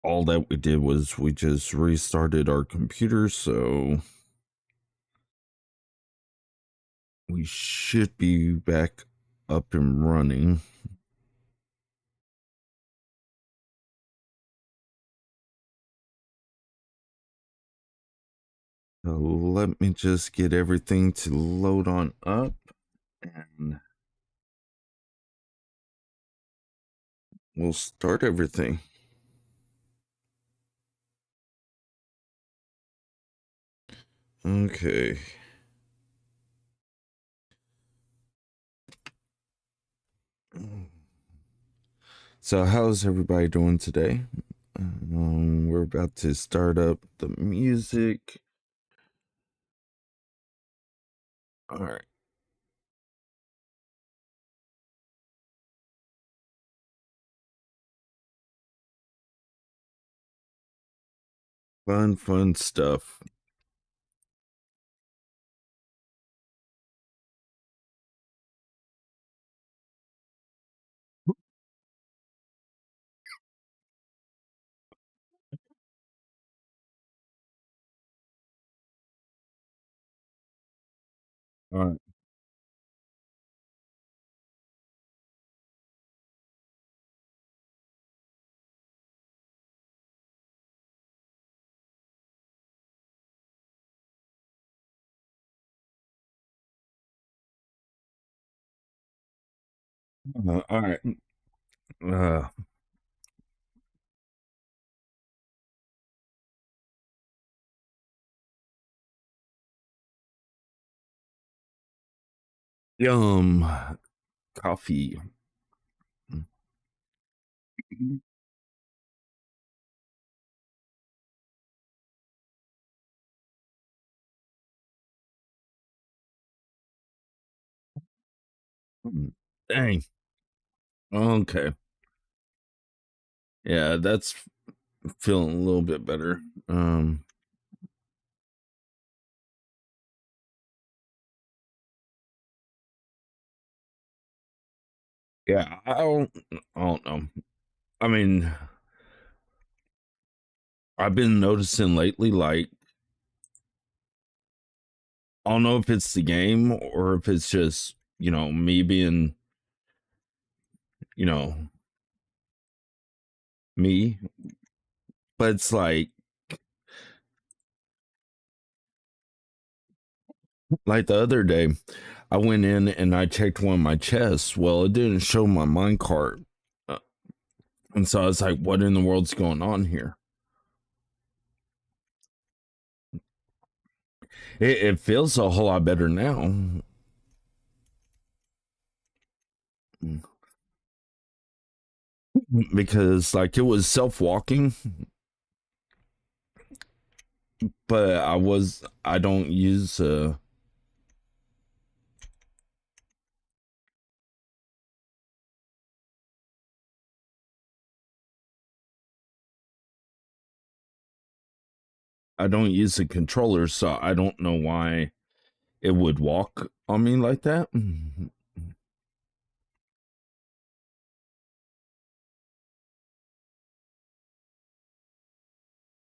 all that we did was we just restarted our computer, so we should be back up and running. Let me just get everything to load on up, and we'll start everything. Okay. So, how's everybody doing today? We're about to start up the music. All right. Fun stuff. All right. All right. Uh, Yum. Coffee. Dang. Okay. Yeah, that's feeling a little bit better. Yeah, I don't know. I mean, I've been noticing lately, like, I don't know if it's the game or if it's just, me being, you know, me, but it's like the other day, I went in and I checked one of my chests. Well, it didn't show my mine cart. Uh, And so I was like, what in the world's going on here? It feels a whole lot better now. Because like it was self-walking, but I don't use I don't use a controller, so I don't know why it would walk on me like that.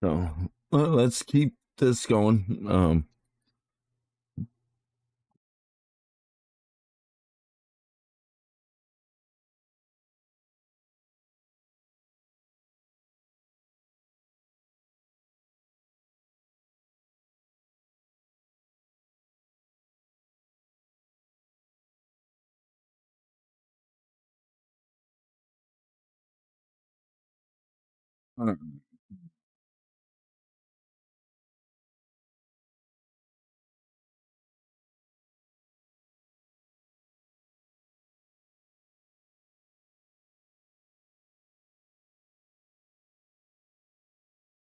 So let's keep this going.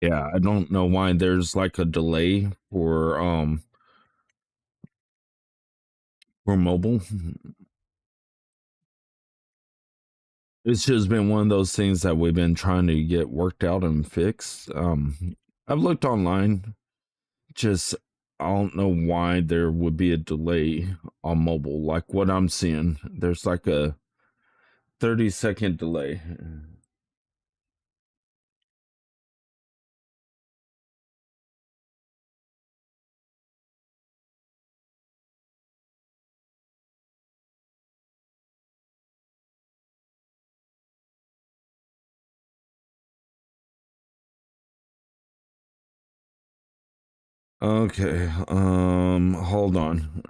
Yeah, I don't know why there's like a delay for mobile. It's just been one of those things that we've been trying to get worked out and fixed. I've looked online, just I don't know why there would be a delay on mobile. Like what I'm seeing, there's like a 30-second delay. Okay. Hold on.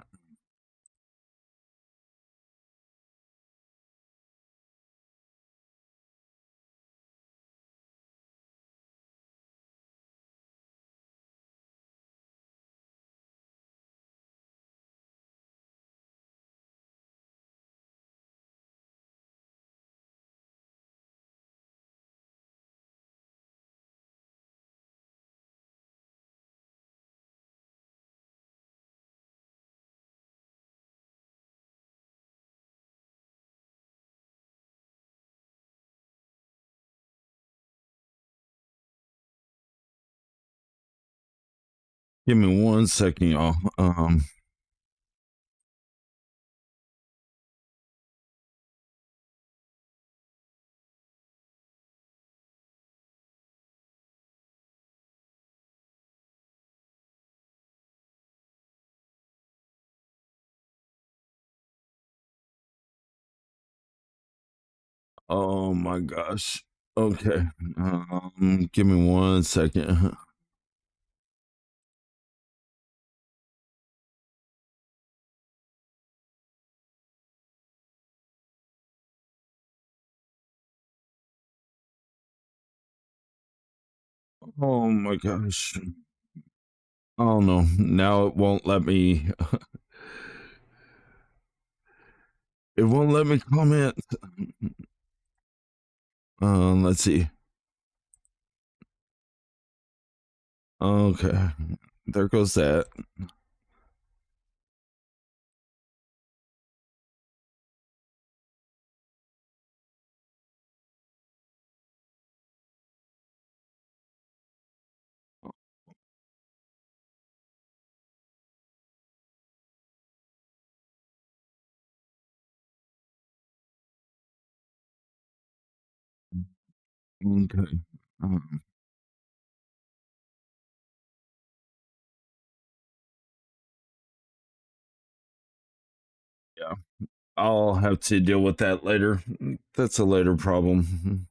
Give me 1 second, y'all. Oh my gosh. Okay. Give me 1 second. Oh my gosh. Oh no. Now it won't let me. It won't let me comment. Let's see. Okay. There goes that. Okay. Um, yeah. I'll have to deal with that later. That's a later problem.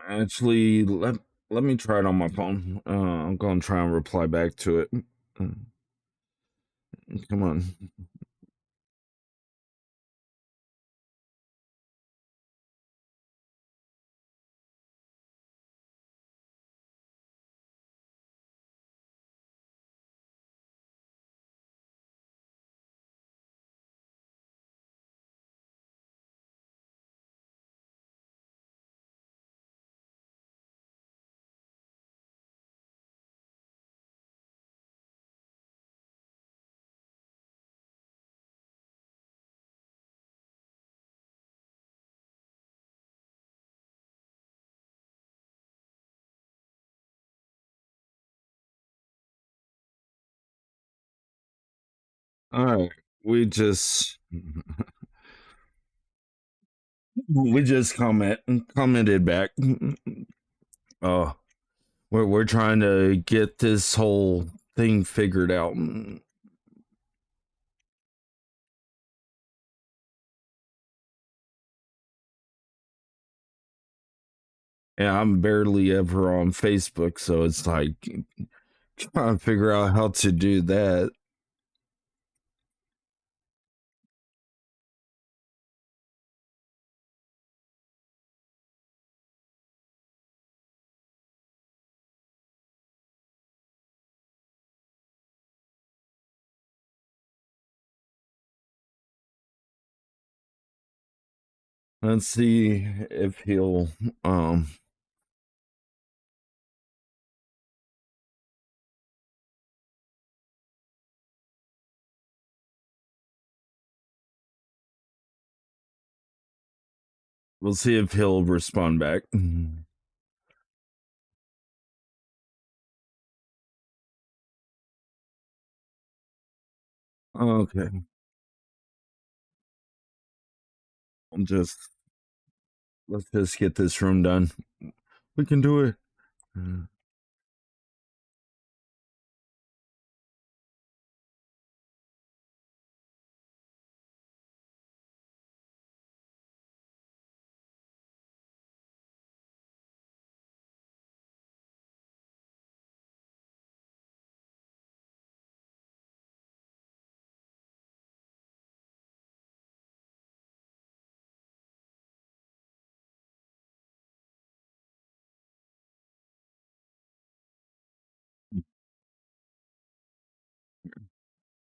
Actually, let me try it on my phone. I'm gonna try and reply back to it. Uh, Come on. All right. We just we just commented back. Uh, we're trying to get this whole thing figured out. And I'm barely ever on Facebook, so it's like trying to figure out how to do that. Let's see if he'll um we'll see if he'll respond back. Okay. I'm just let's just get this room done. We can do it.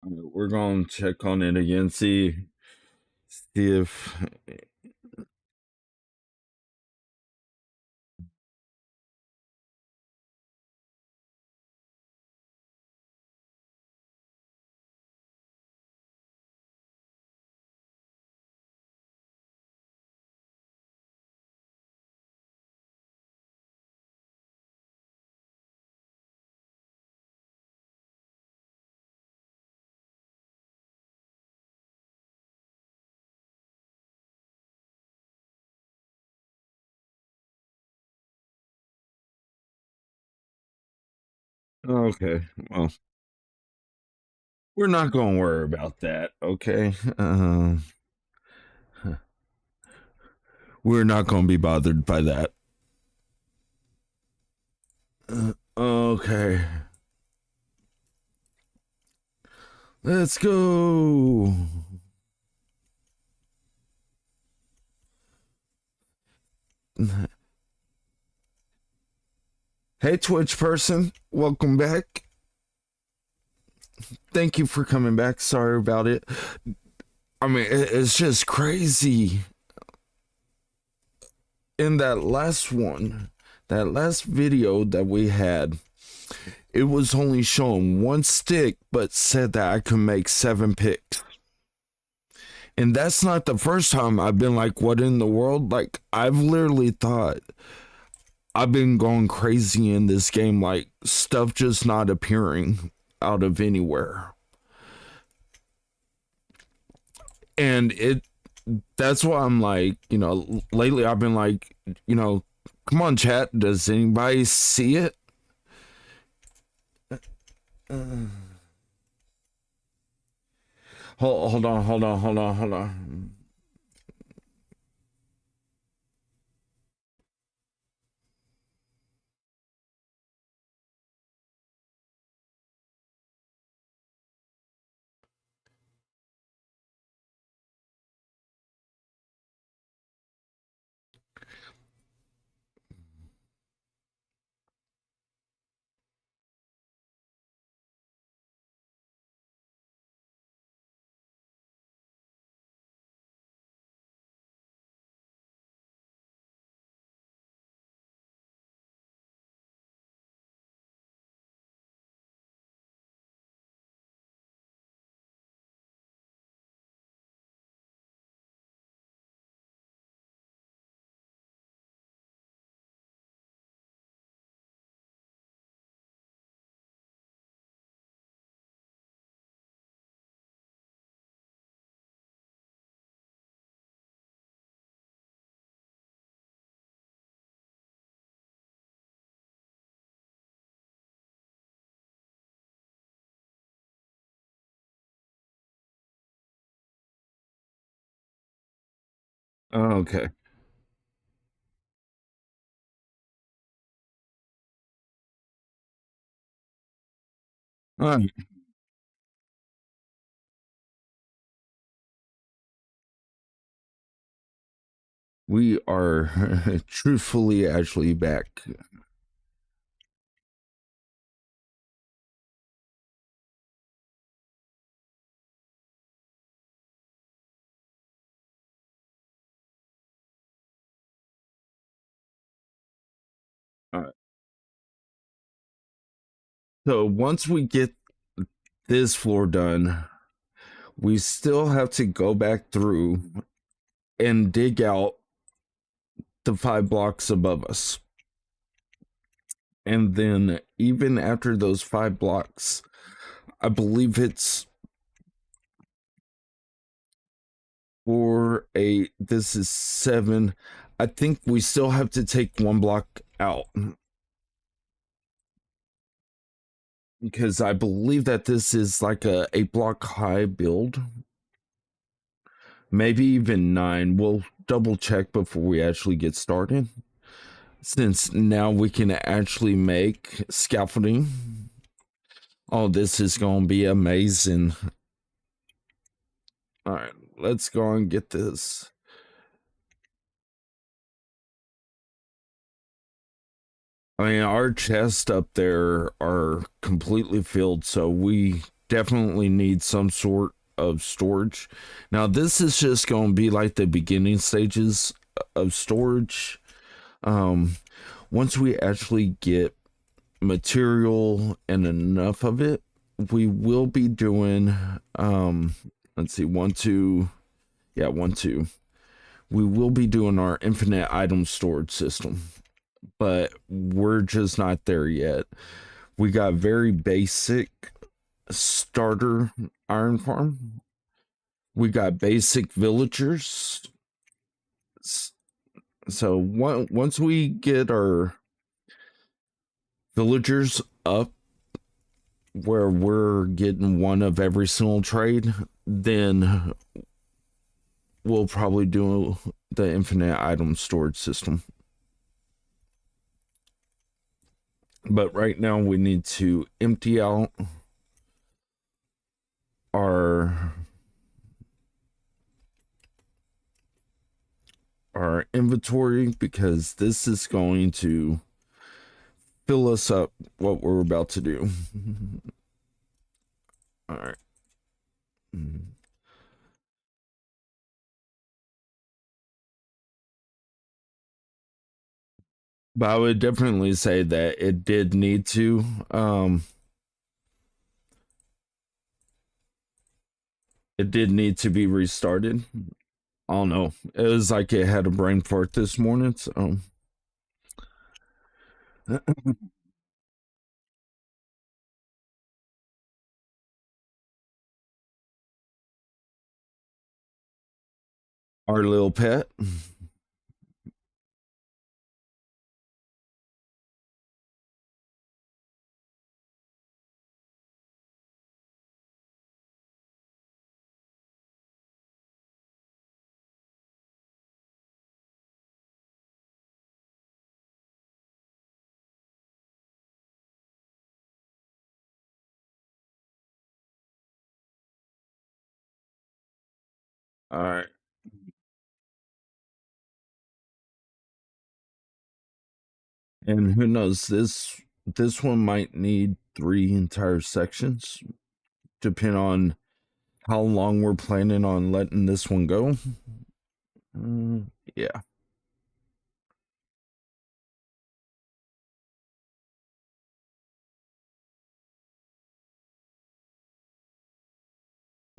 We're going to check on it again, see if. Okay, well, we're not going to worry about that, okay? We're not going to be bothered by that. Okay, let's go. Hey, Twitch person, welcome back. Thank you for coming back. Sorry about it. I mean, it's just crazy. In that last one, that last video that we had, it was only showing one stick, but said that I could make 7 picks. And that's not the first time I've been like, what in the world? Like, I've literally thought I've been going crazy in this game, like, stuff just not appearing out of anywhere. And that's why I'm like, lately I've been like, come on, chat, does anybody see it? Hold on. Okay. All right. We are truthfully actually back. All right. So once we get this floor done, we still have to go back through and dig out the 5 blocks above us. And then even after those 5 blocks, I believe it's 4, 8, this is 7. I think we still have to take 1 block out. Because I believe that this is like a 8 block high build. Maybe even 9. We'll double check before we actually get started. Since now we can actually make scaffolding. Oh, this is going to be amazing. All right, let's go and get this. I mean, our chests up there are completely filled, so we definitely need some sort of storage. Now, this is just going to be like the beginning stages of storage. Um, Once we actually get material and enough of it, we will be doing, let's see, one, two, yeah, one, two. We will be doing our infinite item storage system, but we're just not there yet. We got very basic starter iron farm. We got basic villagers. So once we get our villagers up where we're getting one of every single trade, then we'll probably do the infinite item storage system. But right now we need to empty out our inventory because this is going to fill us up what we're about to do. All right. But I would definitely say that it did need to. It did need to be restarted. I don't know. It was like it had a brain fart this morning. So our little pet. All right. And who knows, this one might need 3 entire sections, depending on how long we're planning on letting this one go. Yeah.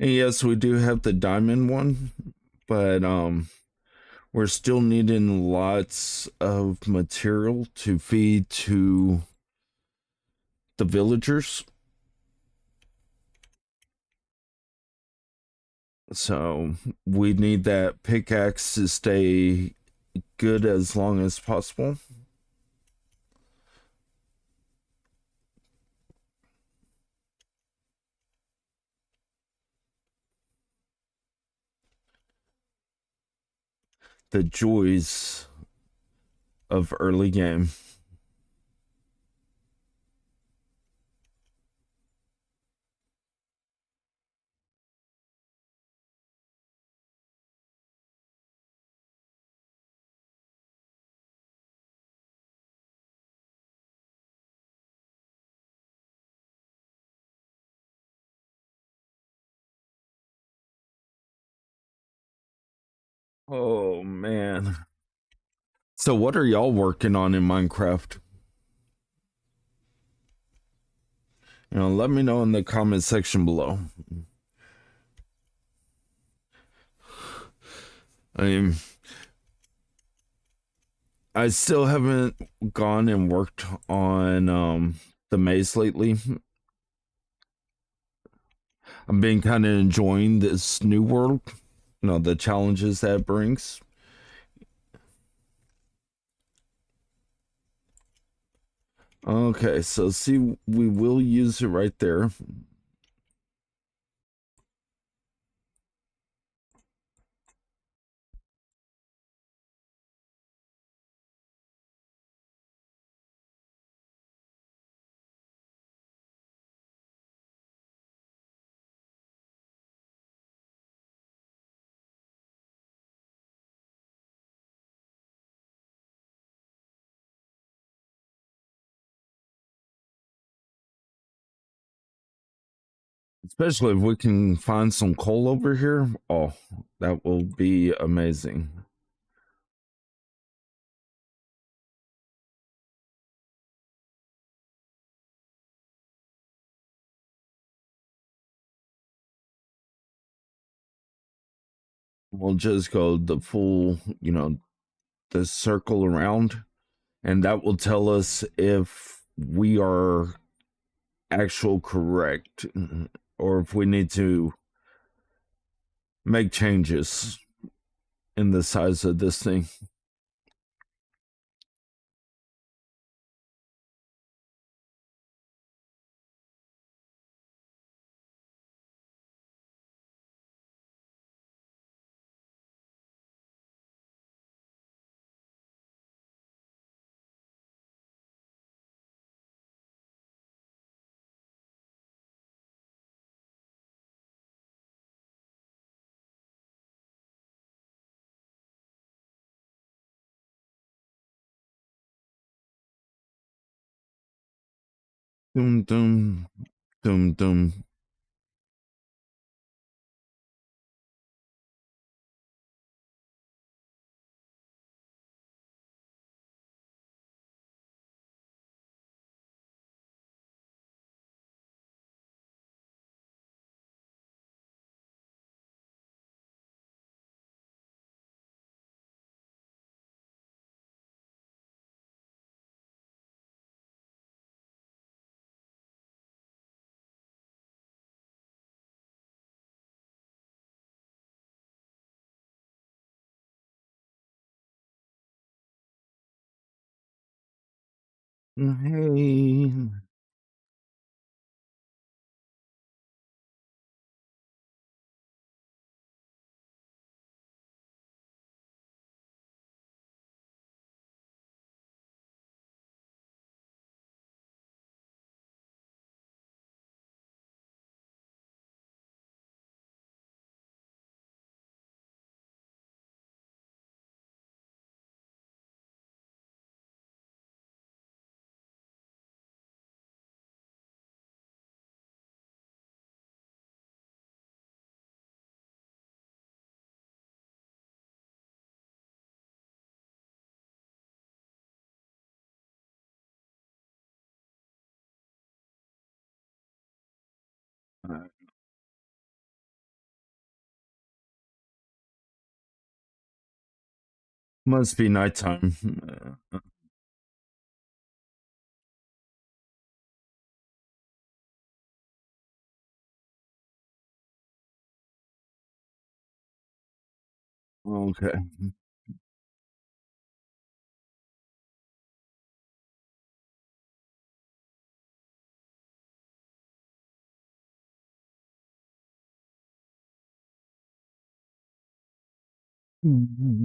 And yes, we do have the diamond one, but we're still needing lots of material to feed to the villagers. So we need that pickaxe to stay good as long as possible. The joys of early game. Oh man. So what are y'all working on in Minecraft? Let me know in the comment section below. I mean, I still haven't gone and worked on the maze lately. I've been kind of enjoying this new world, the challenges that it brings. Okay, so see, we will use it right there. Especially if we can find some coal over here. Oh, that will be amazing. We'll just go the full, the circle around, and that will tell us if we are actual correct or if we need to make changes in the size of this thing. Dum dum dum dum. Hey. Must be nighttime. Okay.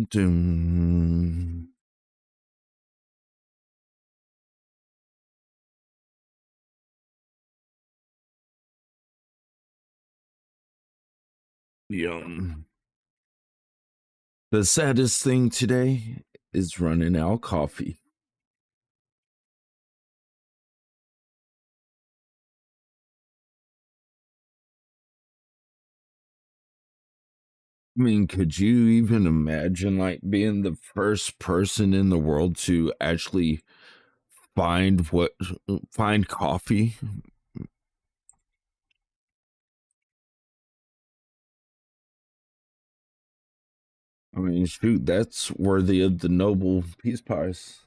Dum. Yum. The saddest thing today is running out of coffee. I mean, could you even imagine like being the first person in the world to actually find what find coffee? I mean, shoot, that's worthy of the Nobel Peace Prize.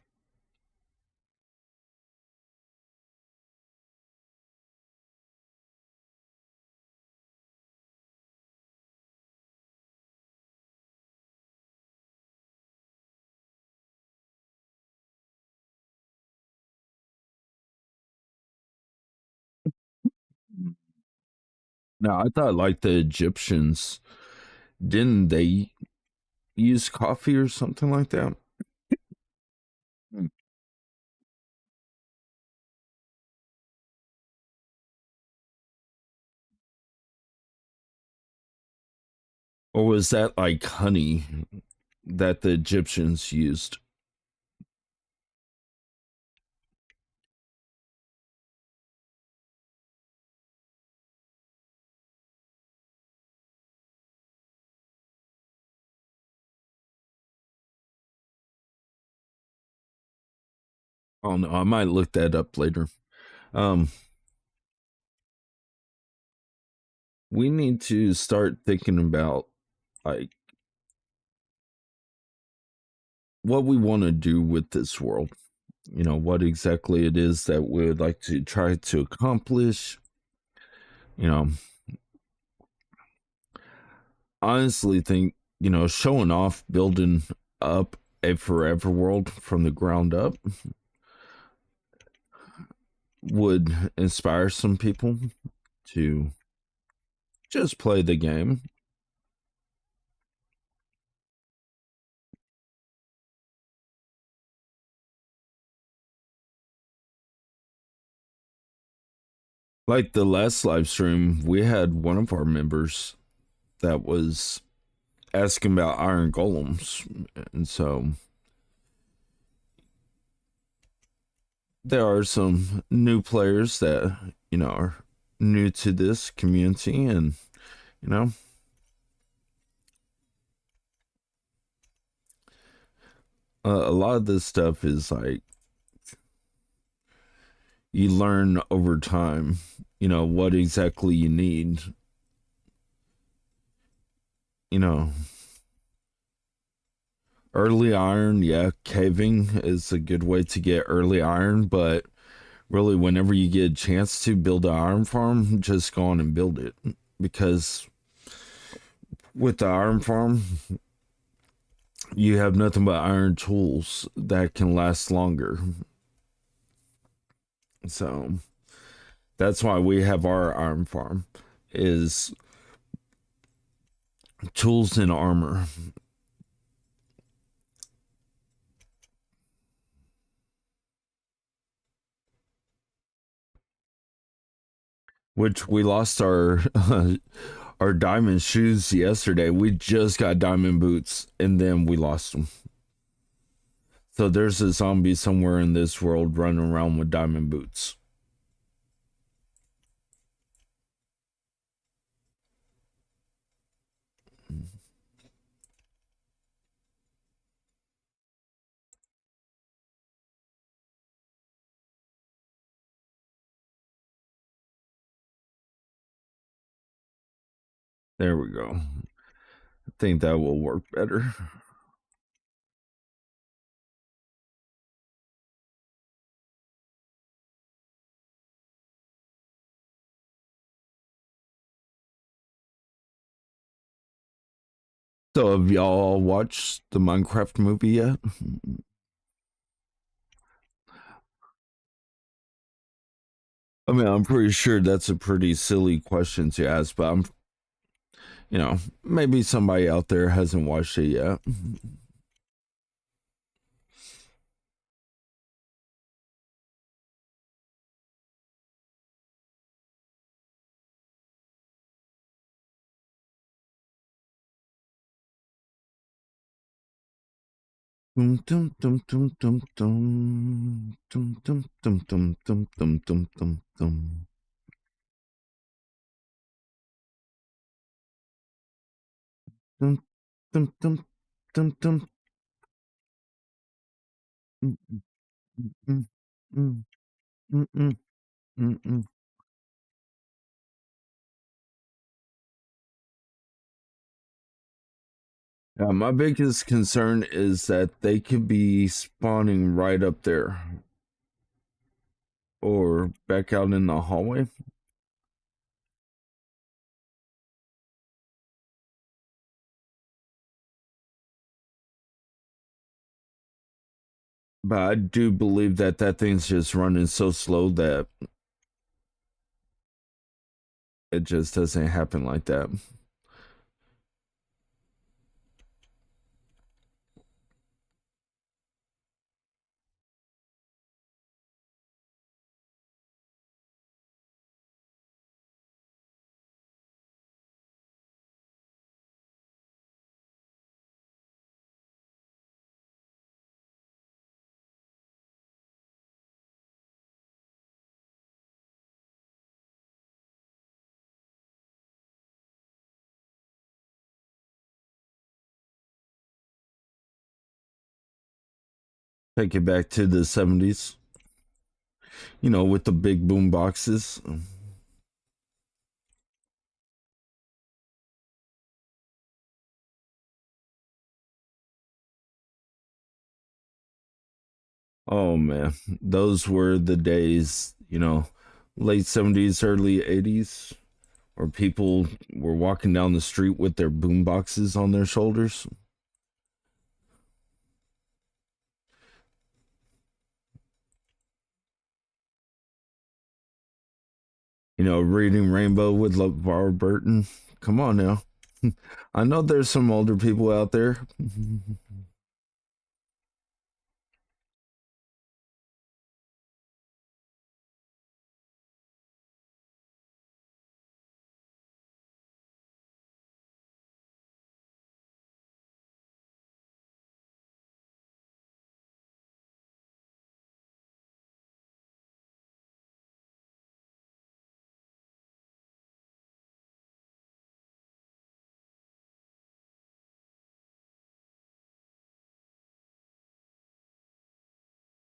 Now, I thought like the Egyptians, didn't they use coffee or something like that? Hmm. Or was that like honey that the Egyptians used? I don't know. I might look that up later. Um, we need to start thinking about like what we want to do with this world. You know, what exactly it is that we would like to try to accomplish. You know, honestly think, you know, showing off building up a forever world from the ground up would inspire some people to just play the game. Like the last live stream, we had one of our members that was asking about iron golems. And so there are some new players that, you know, are new to this community. And, you know, a lot of this stuff is like you learn over time, you know, what exactly you need. You know, early iron, yeah, caving is a good way to get early iron, but really, whenever you get a chance to build an iron farm, just go on and build it. Because with the iron farm, you have nothing but iron tools that can last longer. So that's why we have our iron farm is tools and armor, which we lost our our diamond shoes yesterday. We just got diamond boots and then we lost them. So there's a zombie somewhere in this world running around with diamond boots. There we go. I think that will work better. So have y'all watched the Minecraft movie yet? I mean, I'm pretty sure that's a pretty silly question to ask, but I'm, you know, maybe somebody out there hasn't watched it yet. Dum dum dum dum dum dum dum dum dum dum dum dum dum dum dum. Dum dum dum dum dum. Mm, mm, mm, mm, mm, mm, mm, mm. Yeah, my biggest concern is that they could be spawning right up there or back out in the hallway. But I do believe that that thing's just running so slow that it just doesn't happen like that. Take it back to the 70s. with the big boom boxes. Oh man, those were the days, late 70s, early 80s, where people were walking down the street with their boom boxes on their shoulders. Reading Rainbow with LeVar Burton. Come on now. I know there's some older people out there.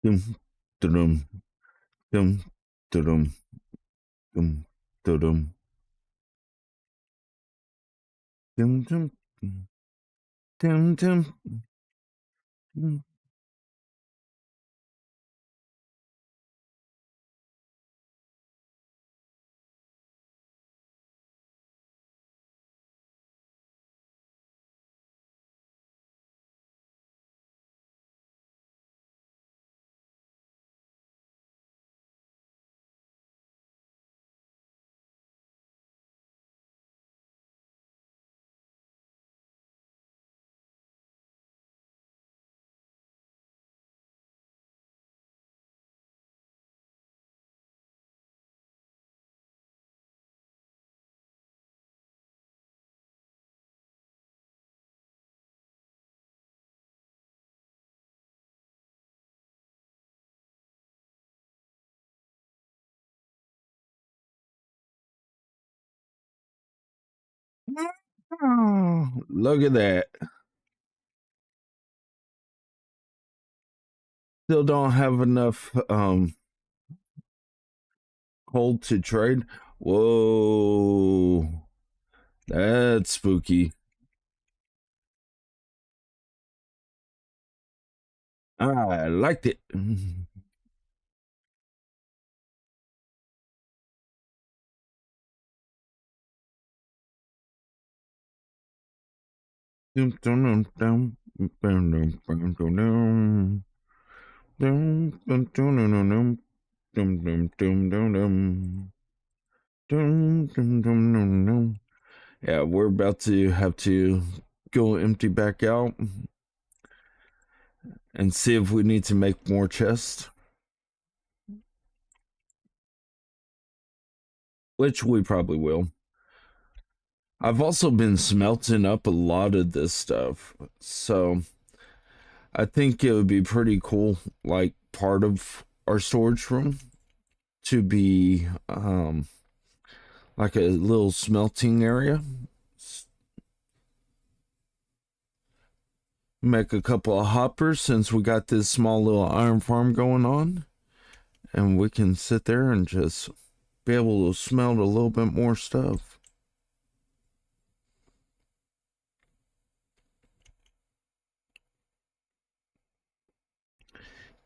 Dum, dum, dum, dum, dum, dum, dum, dum, dum, dum, dum. Oh, look at that. Still don't have enough coal to trade. Whoa. That's spooky. I liked it. Dum, dum, dum, dum, dum, dum, dum, dum, dum. Dum, dum, dum, dum, dum, dum, dum, dum, dum, dum. Dum, dum, dum, dum, dum. Yeah, we're about to have to go empty back out and see if we need to make more chests, which we probably will. I've also been smelting up a lot of this stuff, so I think it would be pretty cool, like part of our storage room to be like a little smelting area. Make a couple of hoppers since we got this small little iron farm going on, and we can sit there and just be able to smelt a little bit more stuff.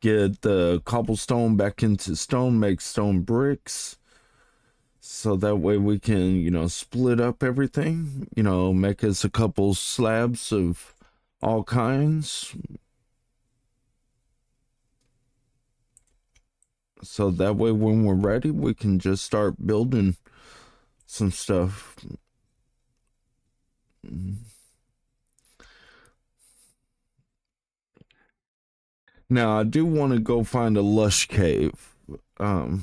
Get the cobblestone back into stone, make stone bricks. So that way we can, split up everything, make us a couple slabs of all kinds. So that way when we're ready, we can just start building some stuff. Now, I do want to go find a lush cave. Um,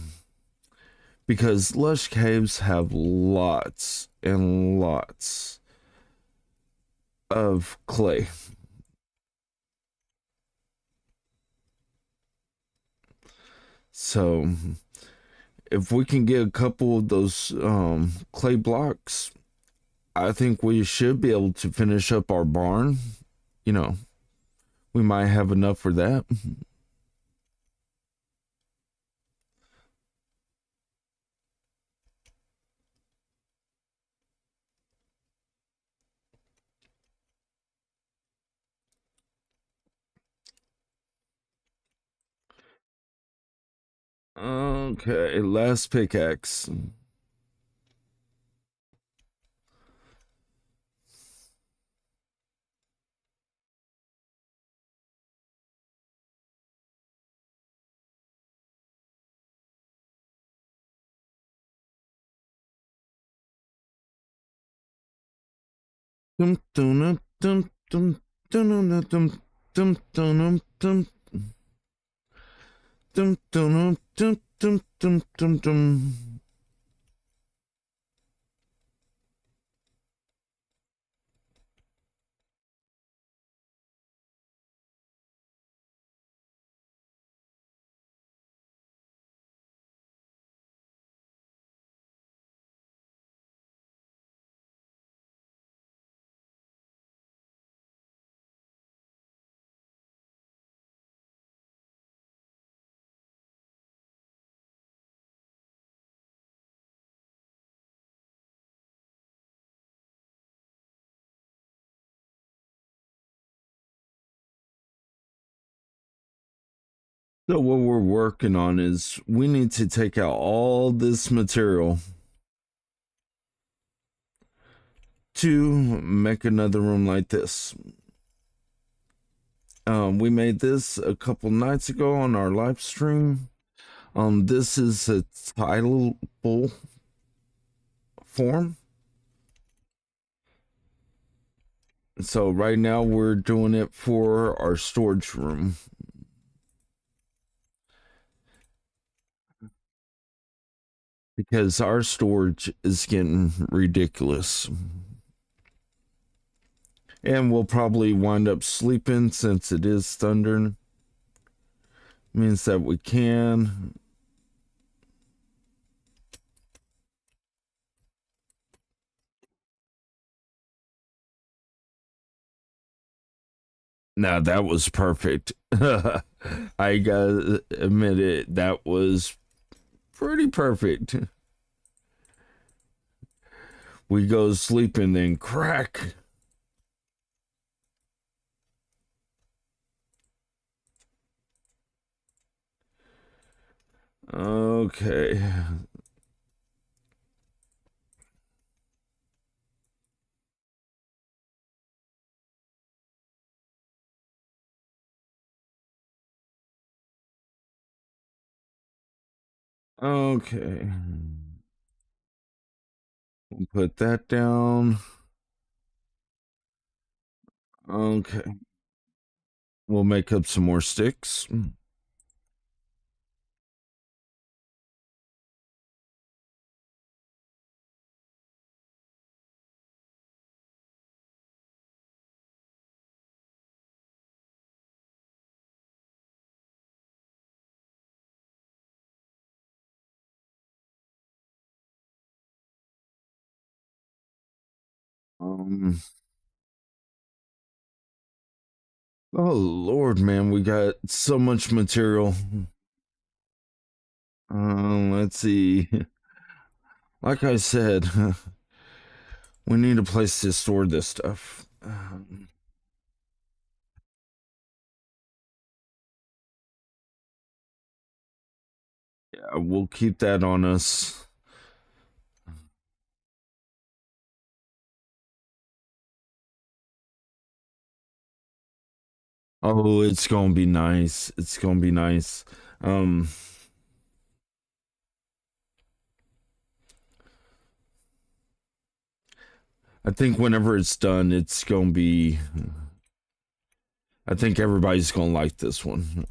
because lush caves have lots and lots of clay. So if we can get a couple of those clay blocks, I think we should be able to finish up our barn. You know, we might have enough for that. Okay, last pickaxe. Dum dum dum dum dum dum dum dum dum dum dum dum dum dum dum dum dum. So what we're working on is we need to take out all this material to make another room like this. We made this a couple nights ago on our live stream. This is a titleable form. So right now we're doing it for our storage room because our storage is getting ridiculous. And we'll probably wind up sleeping since it is thunder. Means that we can. Now that was perfect. I gotta admit it, that was pretty perfect. We go sleep and then crack. Okay. Okay. We'll put that down. Okay. We'll make up some more sticks. Um, oh Lord, man, we got so much material. Let's see. Like I said, we need a place to store this stuff. Yeah, we'll keep that on us. Oh, it's gonna be nice. It's gonna be nice. Um, I think whenever it's done, it's gonna be. I think everybody's gonna like this one.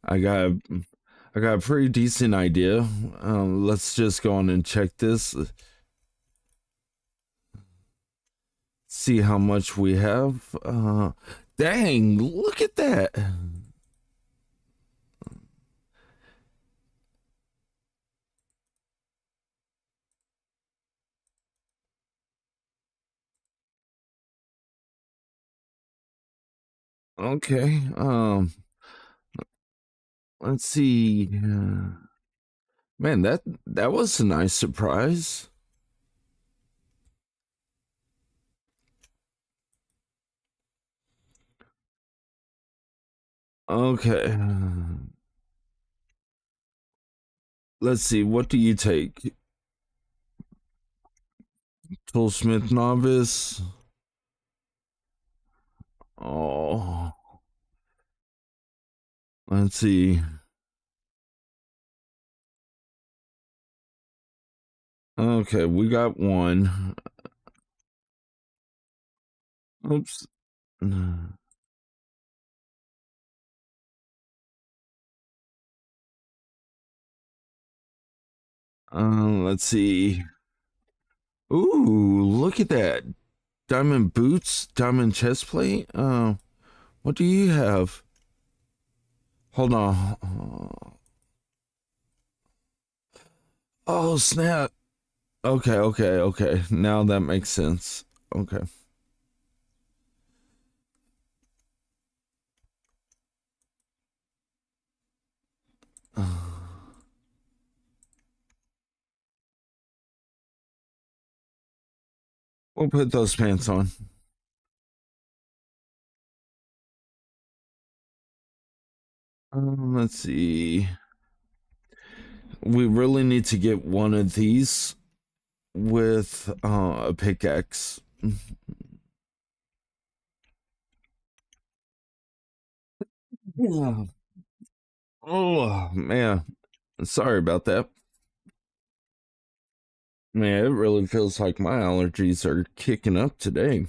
I got, I got a pretty decent idea. Let's just go on and check this. See how much we have. Dang! Look at that. Okay. Let's see. Man, that was a nice surprise. Okay. Let's see. What do you take? Toolsmith novice. Oh, let's see. Okay, we got one. Oops. Let's see. Ooh, look at that. Diamond boots, diamond chest plate. What do you have? Hold on. Oh, snap. Okay. Now that makes sense. Okay. We'll put those pants on. Let's see. We really need to get one of these with a pickaxe. Yeah. Oh man, sorry about that. Man, it really feels like my allergies are kicking up today.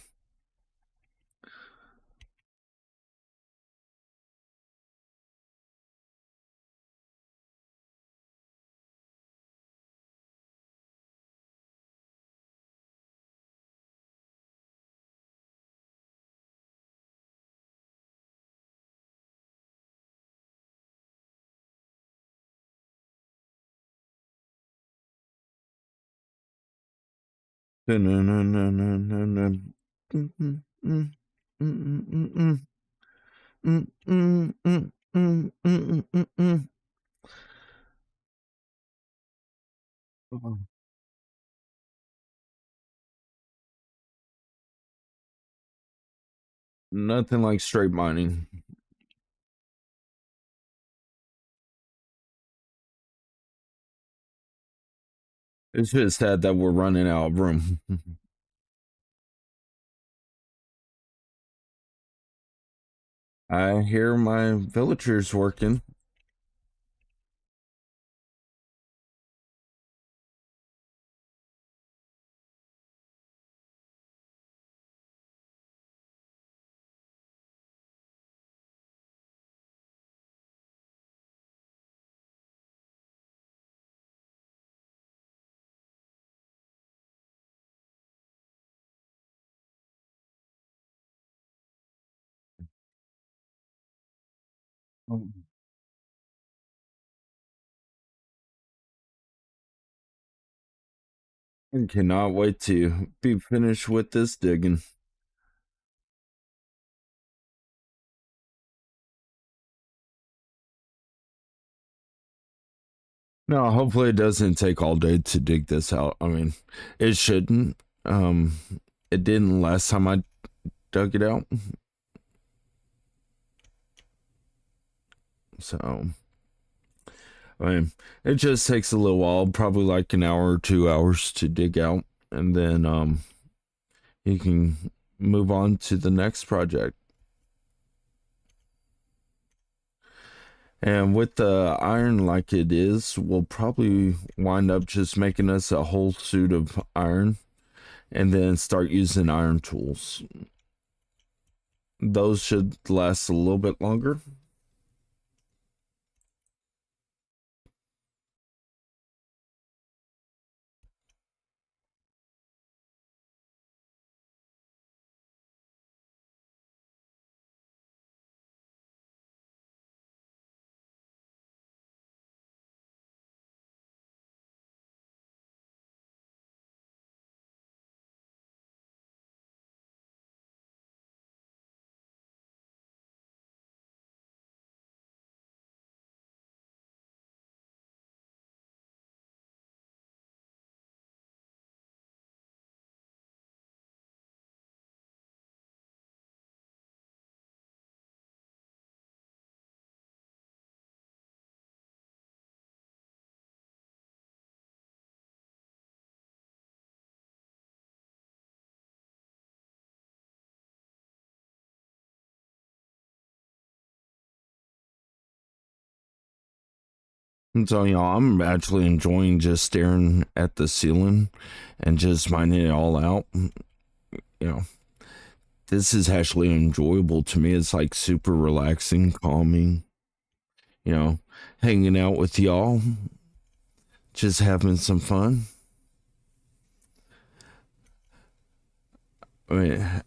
Nothing like straight mining. It's just sad that we're running out of room. I hear my villagers working. I cannot wait to be finished with this digging. No, hopefully it doesn't take all day to dig this out. I mean, it shouldn't. Um, it didn't last time I dug it out. So, I mean, it just takes a little while, probably like an hour or 2 hours to dig out, and then you can move on to the next project. And with the iron like it is, we'll probably wind up just making us a whole suit of iron and then start using iron tools. Those should last a little bit longer. So, I'm actually enjoying just staring at the ceiling and just minding it all out. You know, this is actually enjoyable to me. It's like super relaxing, calming, you know, hanging out with y'all, just having some fun. I mean,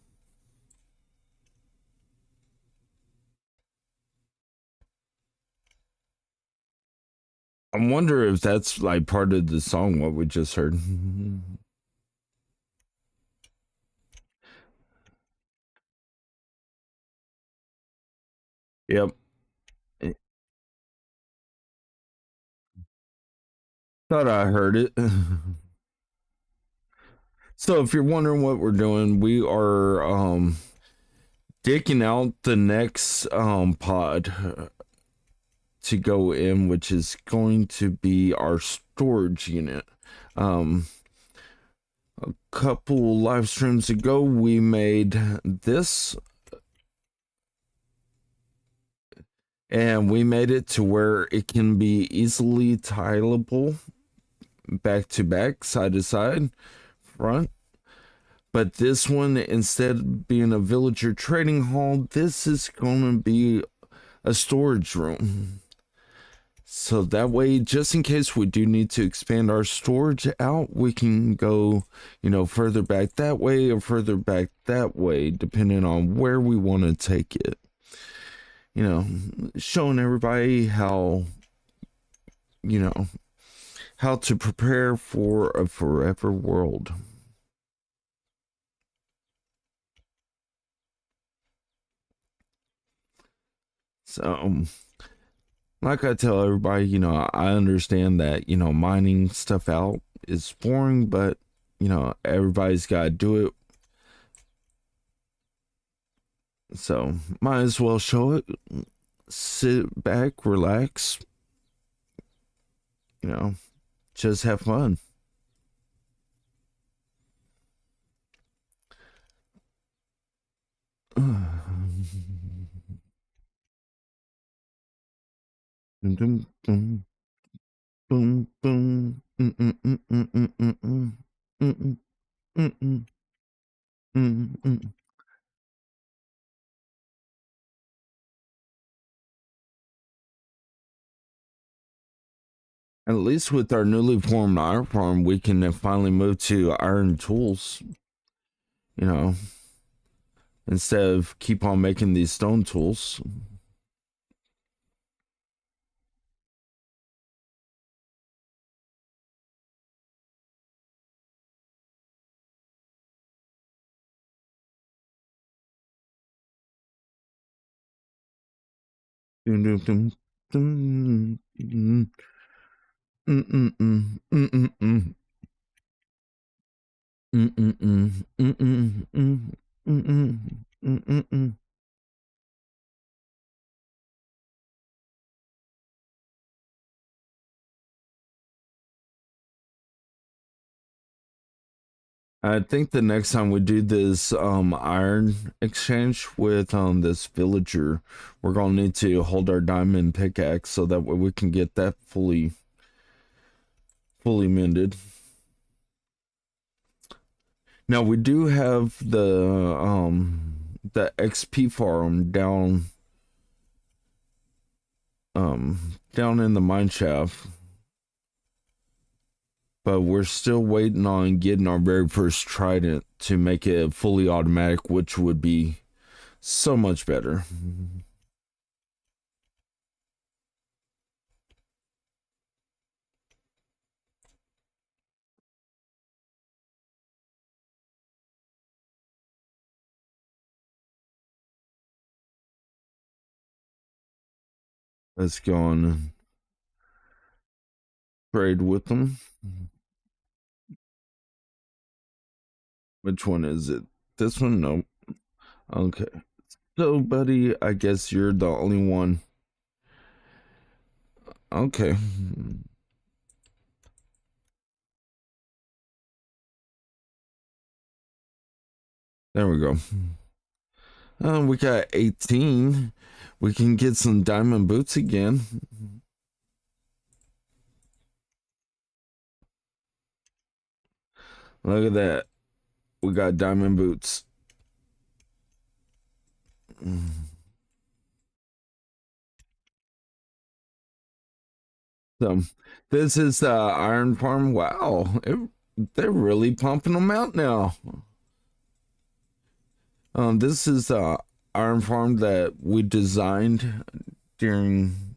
I wonder if that's like part of the song, what we just heard. Yep. Thought I heard it. So if you're wondering what we're doing, we are digging out the next pod to go in, which is going to be our storage unit. Um a couple live streams ago we made this, and we made it to where it can be easily tileable back to back, side to side, front. But this one, instead of being a villager trading hall, this is going to be a storage room. So that way, just in case we do need to expand our storage out, we can go, further back that way or further back that way, depending on where we want to take it. Showing everybody how, you know, how to prepare for a forever world. So, like I tell everybody, I understand that, mining stuff out is boring, but, everybody's got to do it. So, might as well show it. Sit back, relax, you know, just have fun. Boom, boom. At least with our newly formed iron farm, we can finally move to iron tools, you know, instead of keep on making these stone tools. I think the next time we do this iron exchange with this villager, we're gonna need to hold our diamond pickaxe so that way we can get that fully mended. Now we do have the XP farm down in the mine shaft, but we're still waiting on getting our very first trident to make it fully automatic, which would be so much better. Let's go on and trade with them. Which one is it? This one? No. Okay. So, buddy, I guess you're the only one. Okay. There we go. We got 18. We can get some diamond boots again. Look at that. We got diamond boots. So this is the iron farm. Wow, they're really pumping them out now. This is the iron farm that we designed during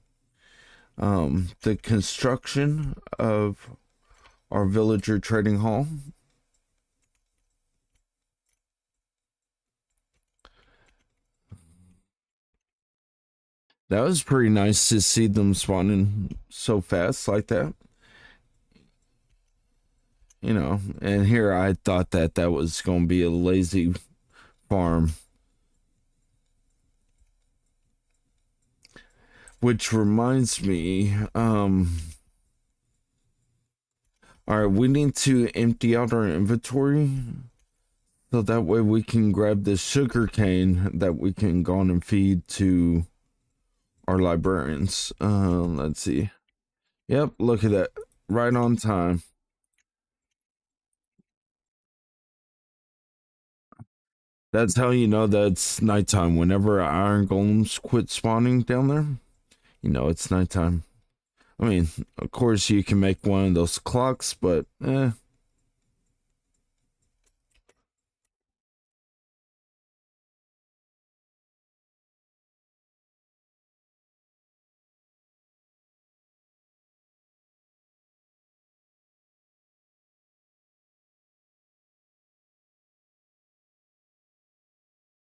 the construction of our villager trading hall. That was pretty nice to see them spawning so fast like that. And here I thought that that was going to be a lazy farm, which reminds me, all right, we need to empty out our inventory so that way we can grab this sugar cane that we can go on and feed to our librarians. Let's see. Yep, look at that. Right on time. That's how you know that it's nighttime. Whenever iron golems quit spawning down there, you know it's nighttime. I mean, of course you can make one of those clocks, but eh.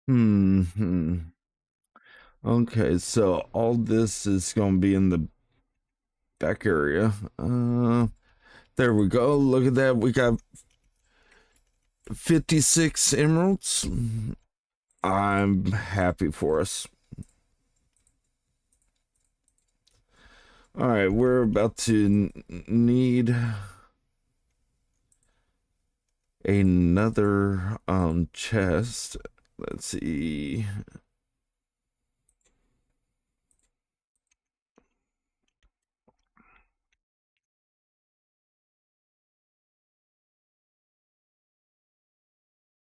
Hmm. Okay, so all this is gonna be in the back area. There we go. Look at that. We got 56 emeralds. I'm happy for us. All right, we're about to need another chest. Let's see.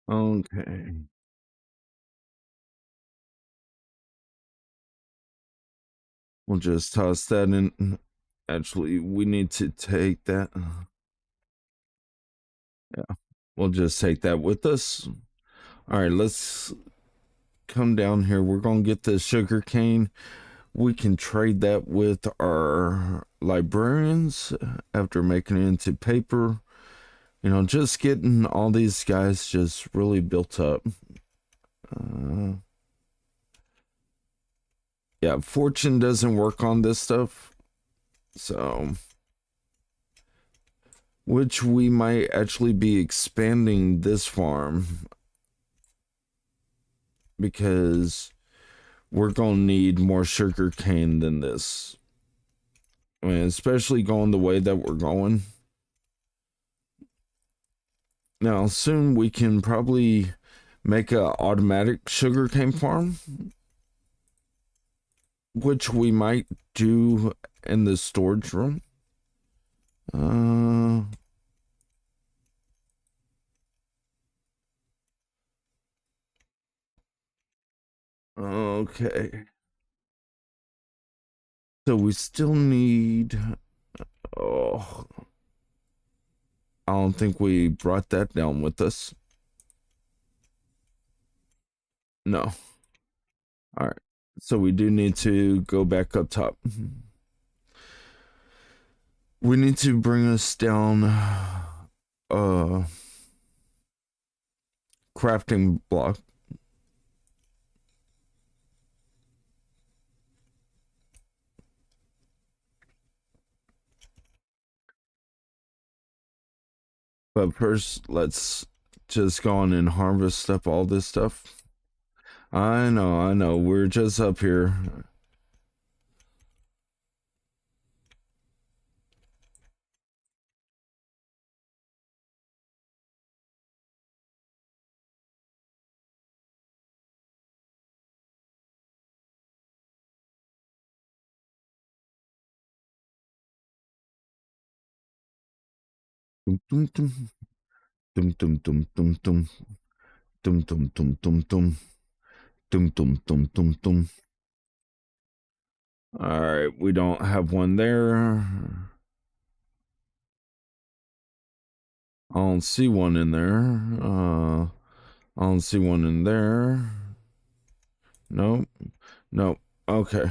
Okay. We'll just toss that in. Actually, we need to take that. Yeah. We'll just take that with us. All right, let's come down here. We're going to get the sugar cane. We can trade that with our librarians after making it into paper. Just getting all these guys just really built up. Uh, yeah, fortune doesn't work on this stuff. So, which we might actually be expanding this farm because we're going to need more sugar cane than this. I mean, especially going the way that we're going. Now, soon we can probably make a automatic sugar cane farm, which we might do in the storage room. Uh, okay. So we still need. Oh, I don't think we brought that down with us. No. All right. So we do need to go back up top. We need to bring us down crafting block. But first, let's just go on and harvest up all this stuff. I know, I know. We're just up here. Dum, dum, dum. Dum dum dum dum dum dum dum dum dum dum dum dum dum dum dum. All right, we don't have one there. I don't see one in there. I don't see one in there. Nope. Nope. Okay.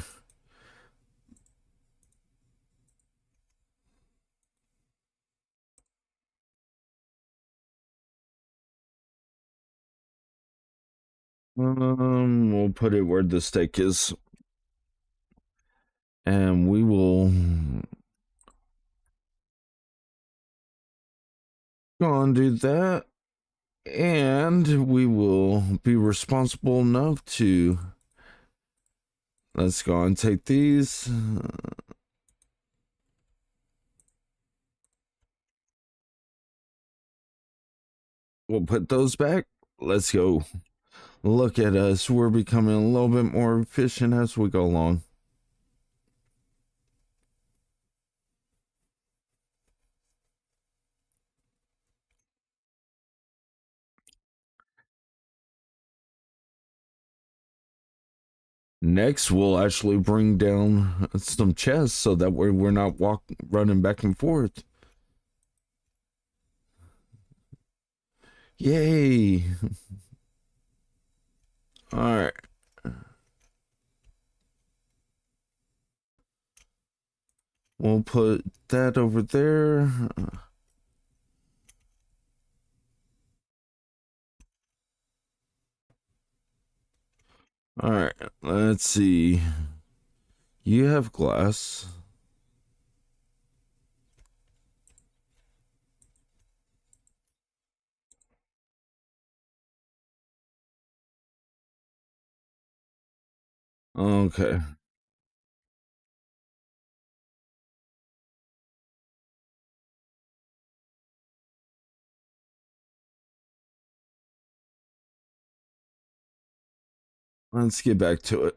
We'll put it where the steak is, and we will go and do that, and we will be responsible enough to let's go and take these. We'll put those back. Let's go. Look at us. We're becoming a little bit more efficient as we go along. Next, we'll actually bring down some chests so that way we're not running back and forth. Yay! All right. We'll put that over there. All right. Let's see. You have glass. Okay. Let's get back to it.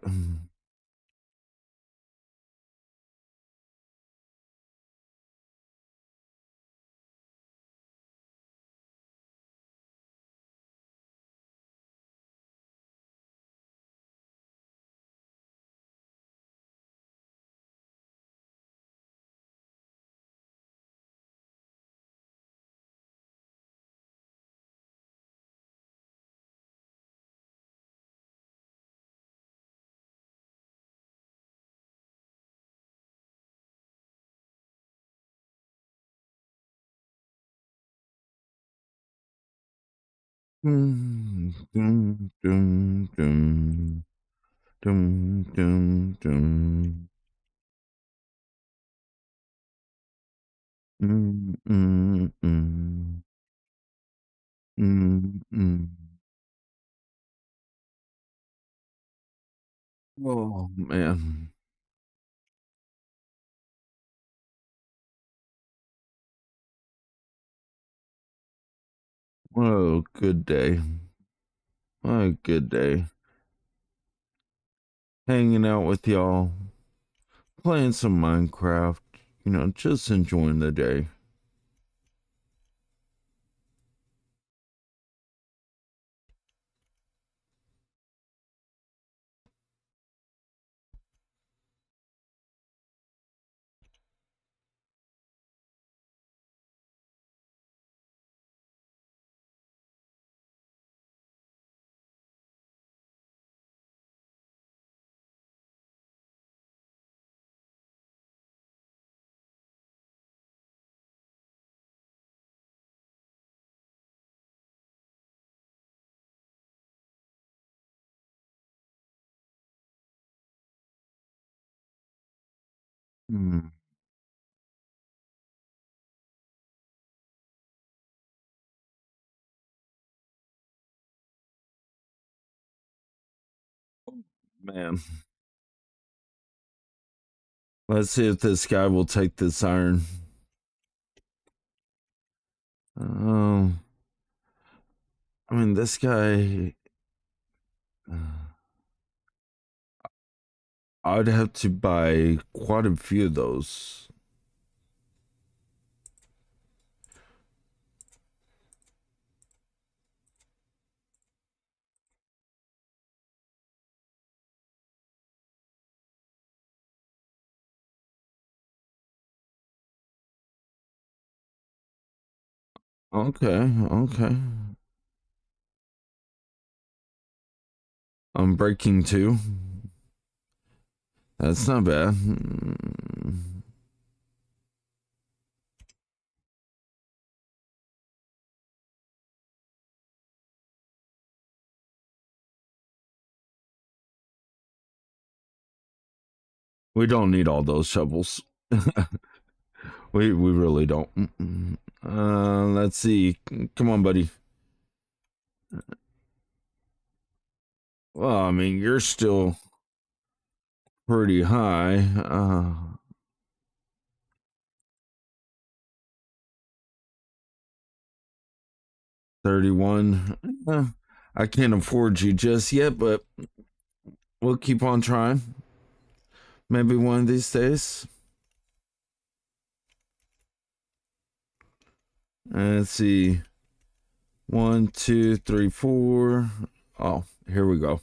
Dum, dum, dum, dum, dum, dum, dum. Mm, mm, mm, mm, mm. Oh man. What a good day. What a good day. Hanging out with y'all, playing some Minecraft, just enjoying the day. Hmm, man. Let's see if this guy will take this iron. Um, I mean, this guy. I'd have to buy quite a few of those. Okay, okay. I'm breaking two. That's not bad. 'We don't need all those shovels. We really don't. Let's see. Come on, buddy. Well, I mean, you're still pretty high. 31. I can't afford you just yet, but we'll keep on trying. Maybe one of these days. Let's see. One, two, three, four. Oh, here we go.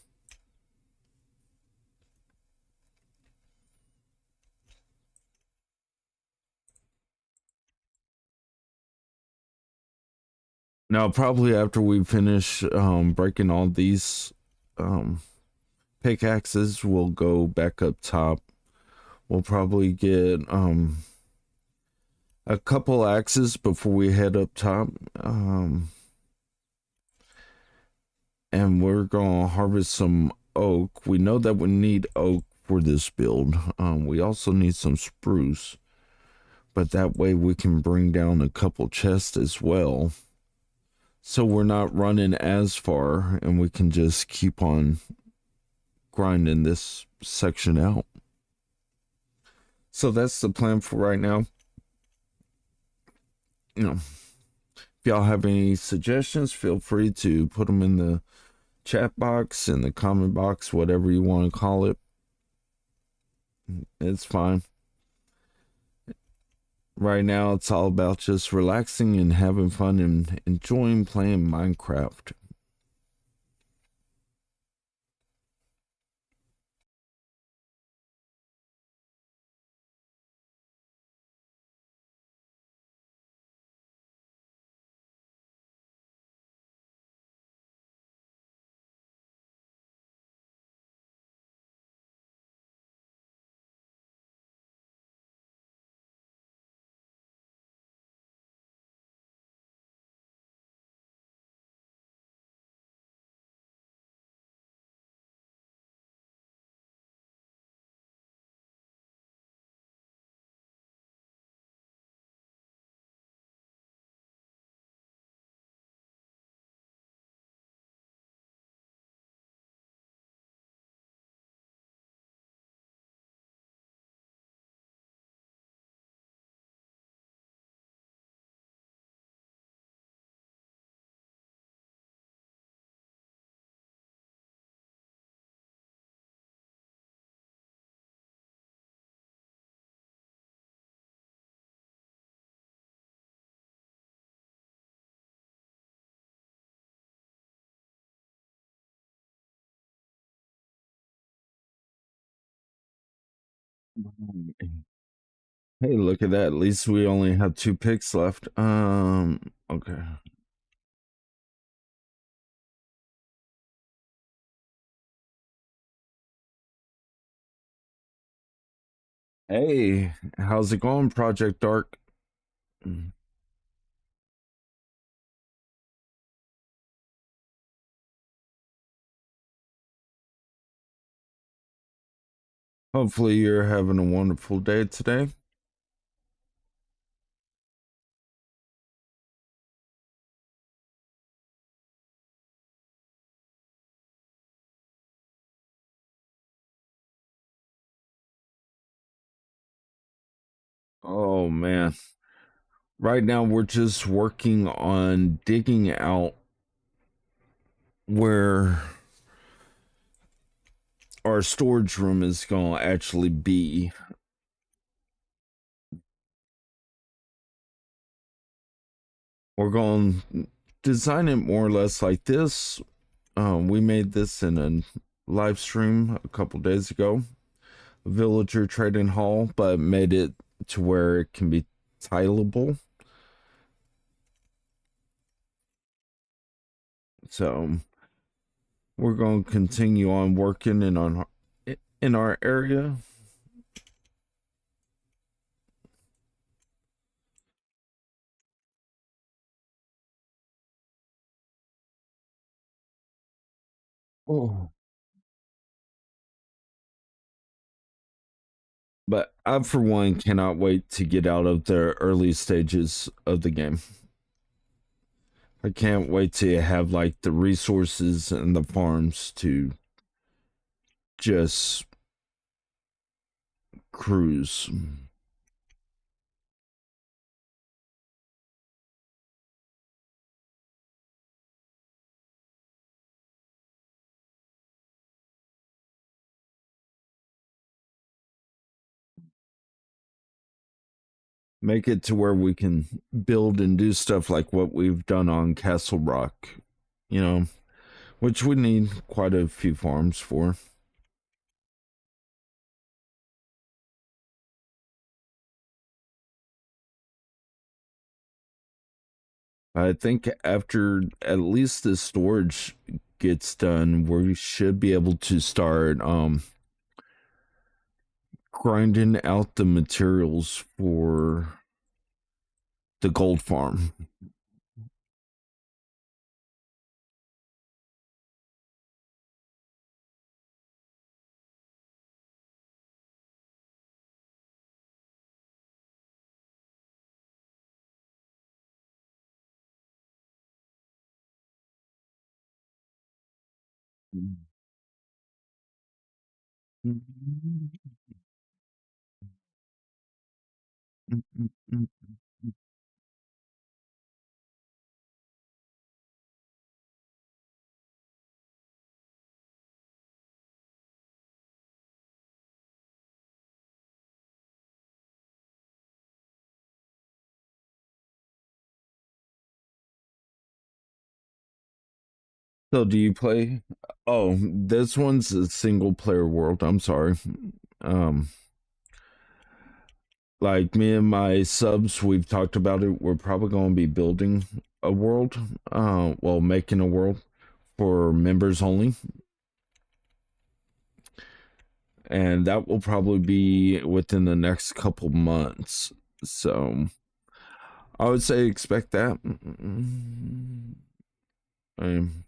Now, probably after we finish breaking all these um, pickaxes, we'll go back up top. We'll probably get a couple axes before we head up top. And we're going to harvest some oak. We know that we need oak for this build. We also need some spruce, but that way we can bring down a couple chests as well. So we're not running as far and we can just keep on grinding this section out. So that's the plan for right now. You know, if y'all have any suggestions, feel free to put them in the chat box, in the comment box, whatever you want to call it. It's fine. Right now, it's all about just relaxing and having fun and enjoying playing Minecraft. Hey, look at that. At least we only have two picks left. Okay. Hey, how's it going, Project Dark? Hopefully, you're having a wonderful day today. Oh, man. Right now, we're just working on digging out where our storage room is going to actually be. We're going to design it more or less like this. We made this in a live stream a couple days ago, Villager Trading Hall, but made it to where it can be tileable. So we're going to continue on working in our area. Oh. But I, for one, cannot wait to get out of the early stages of the game. I can't wait to have like the resources and the farms to just cruise. Make it to where we can build and do stuff like what we've done on Castle Rock, you know, which we need quite a few farms for. I think after at least the storage gets done, we should be able to start grinding out the materials for the gold farm. So do you play? Oh, this one's a single player world. I'm sorry. Um, like me and my subs, we've talked about it. We're probably going to be building a world. Well, making a world for members only, and that will probably be within the next couple months. So I would say expect that. Um,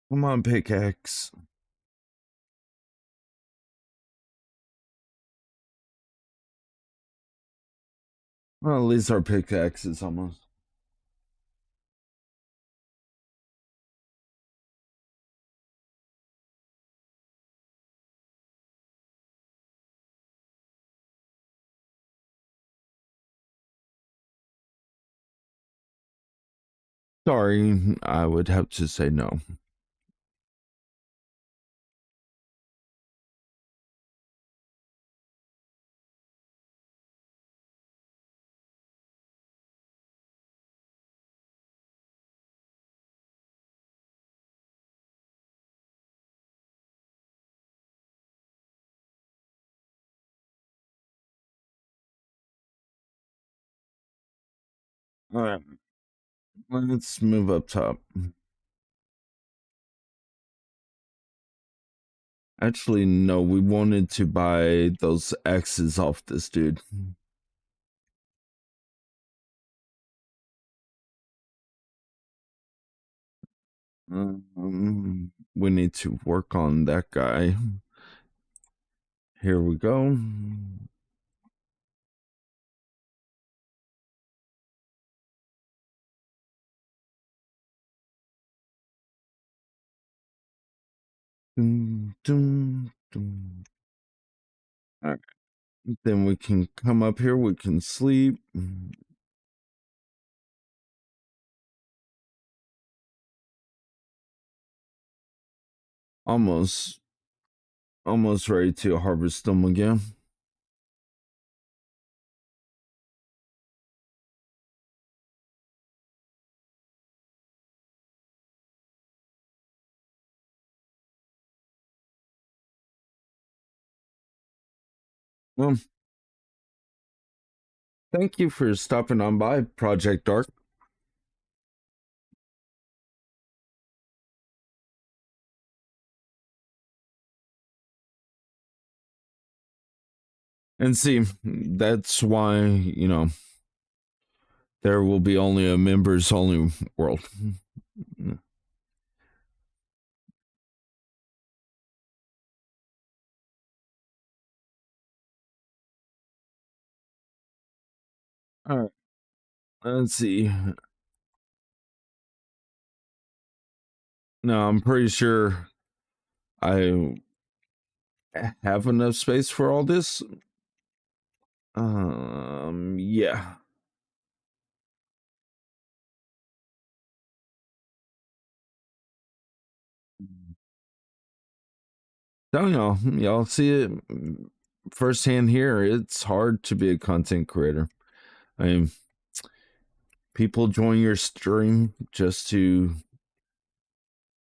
Come on, pickaxe. Well, at least our pickaxe is almost. Sorry, I would have to say no. All right, let's move up top. Actually, no, we wanted to buy those X's off this dude. We need to work on that guy. Here we go. Dun, dun, dun. All right. Then we can come up here. We can sleep. Almost, almost ready to harvest them again. Well, thank you for stopping on by, Project Dark. And see, that's why, there will be only a members only world. All right, let's see. No, I'm pretty sure I have enough space for all this. Yeah. Don't y'all see it firsthand here. It's hard to be a content creator. I mean, people join your stream just to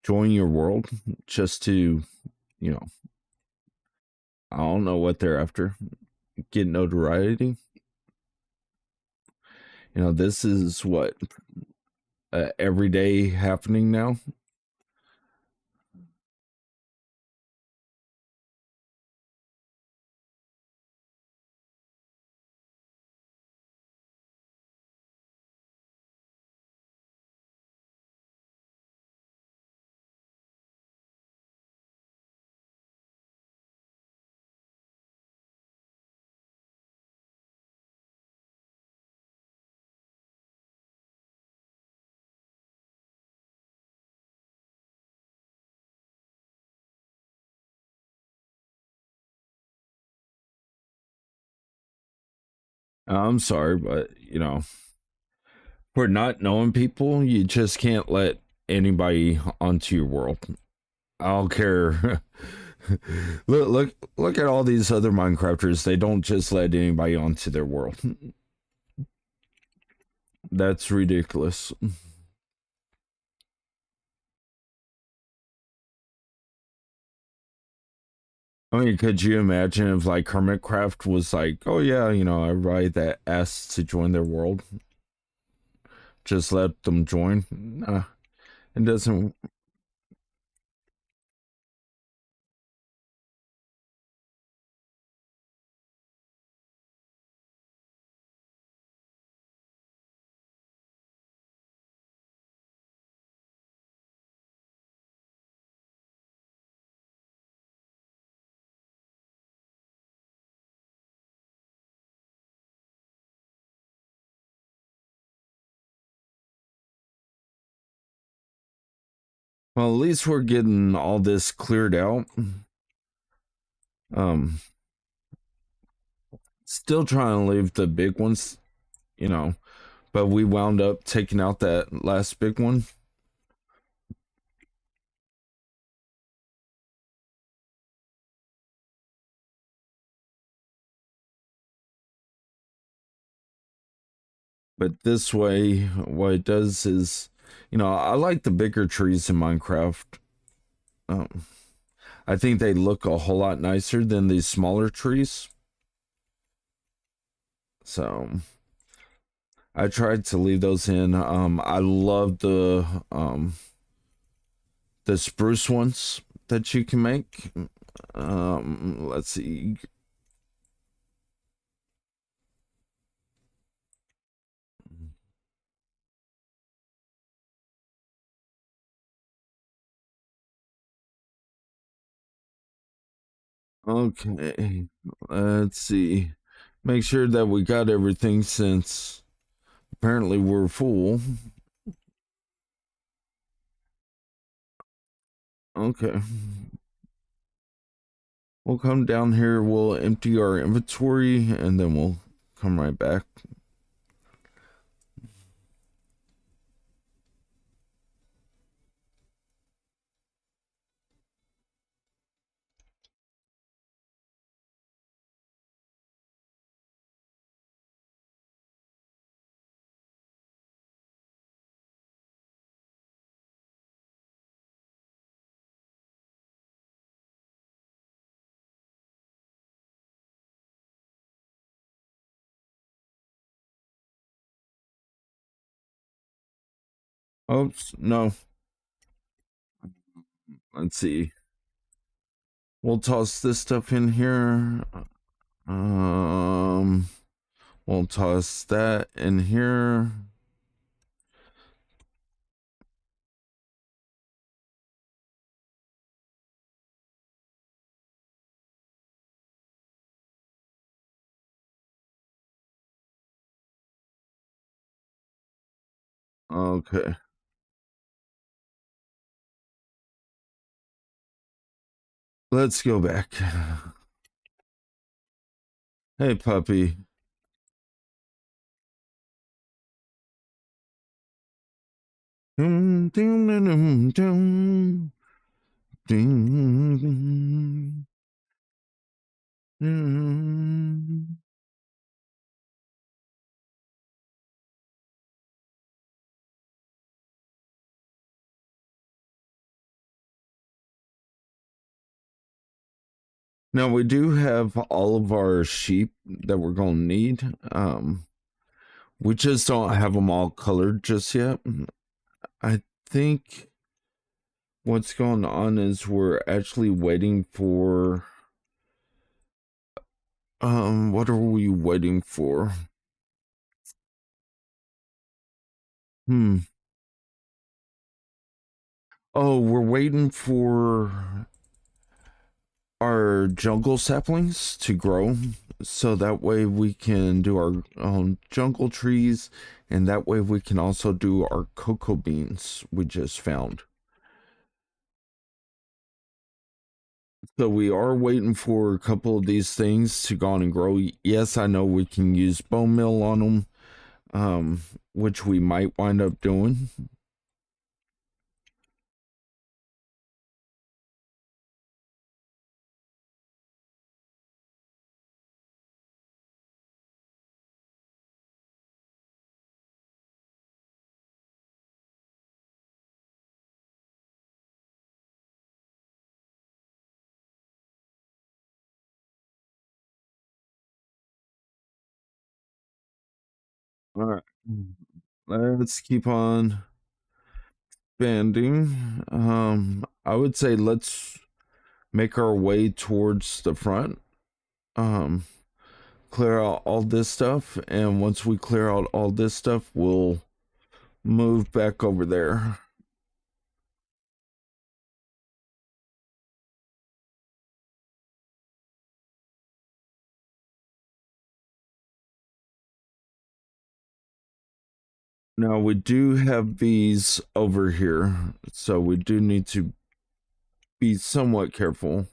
join your world, just to, you know, I don't know what they're after. Get notoriety. This is what every day happening now. I'm sorry, but for not knowing people, you just can't let anybody onto your world. I don't care. Look at all these other Minecrafters. They don't just let anybody onto their world. That's ridiculous. I mean, could you imagine if like Hermitcraft was like, oh yeah, everybody that asks to join their world, just let them join? Nah, it doesn't. Well, at least we're getting all this cleared out. Um, Still trying to leave the big ones, you know, but we wound up taking out that last big one. But this way, what it does is, I like the bigger trees in Minecraft. Um, I think they look a whole lot nicer than these smaller trees. So I tried to leave those in. I love the spruce ones that you can make. Let's see. Okay, let's see. Make sure that we got everything since apparently we're full. Okay. We'll come down here, we'll empty our inventory, and then we'll come right back. Oops, no. Let's see. We'll toss this stuff in here. Um, we'll toss that in here. Okay. Let's go back. Hey, puppy. Dum, dum, dum, dum, dum, dum. Now we do have all of our sheep that we're gonna need. We just don't have them all colored just yet. I think what's going on is we're actually waiting for what are we waiting for? Hmm. Oh, we're waiting for our jungle saplings to grow so that way we can do our jungle trees, and that way we can also do our cocoa beans we just found. So we are waiting for a couple of these things to go on and grow. Yes, I know we can use bone meal on them, which we might wind up doing. All right, let's keep on expanding. I would say let's make our way towards the front. Um, Clear out all this stuff, and once we clear out all this stuff, we'll move back over there. Now we do have bees over here, so we do need to be somewhat careful.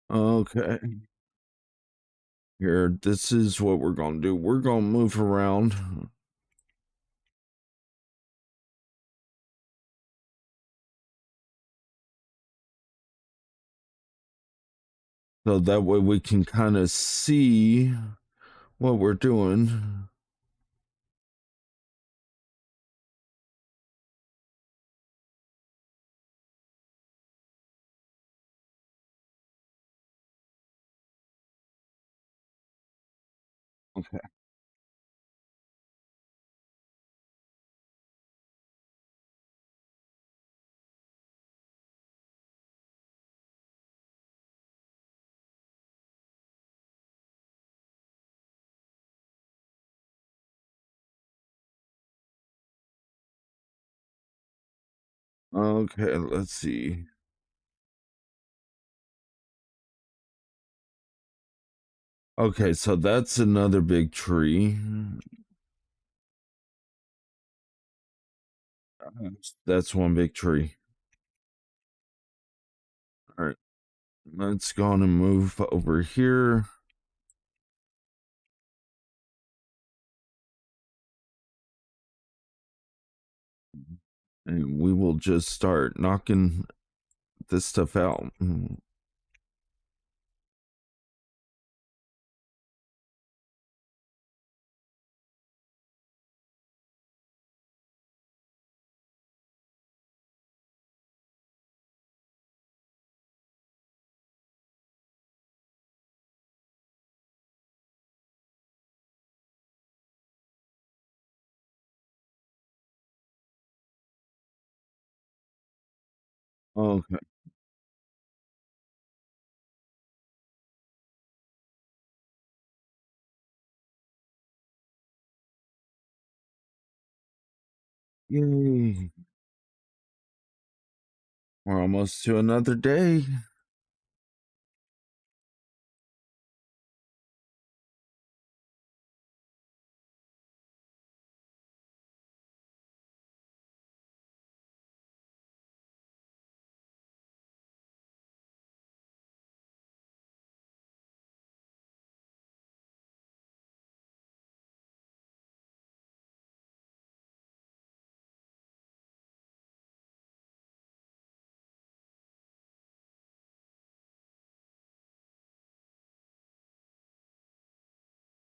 Okay, here, this is what we're gonna do. We're gonna move around so that way we can kind of see what we're doing. Okay. Okay, let's see. Okay, so that's another big tree. That's one big tree. All right, let's go on and move over here. And we will just start knocking this stuff out. Okay. Yay. We're almost to another day.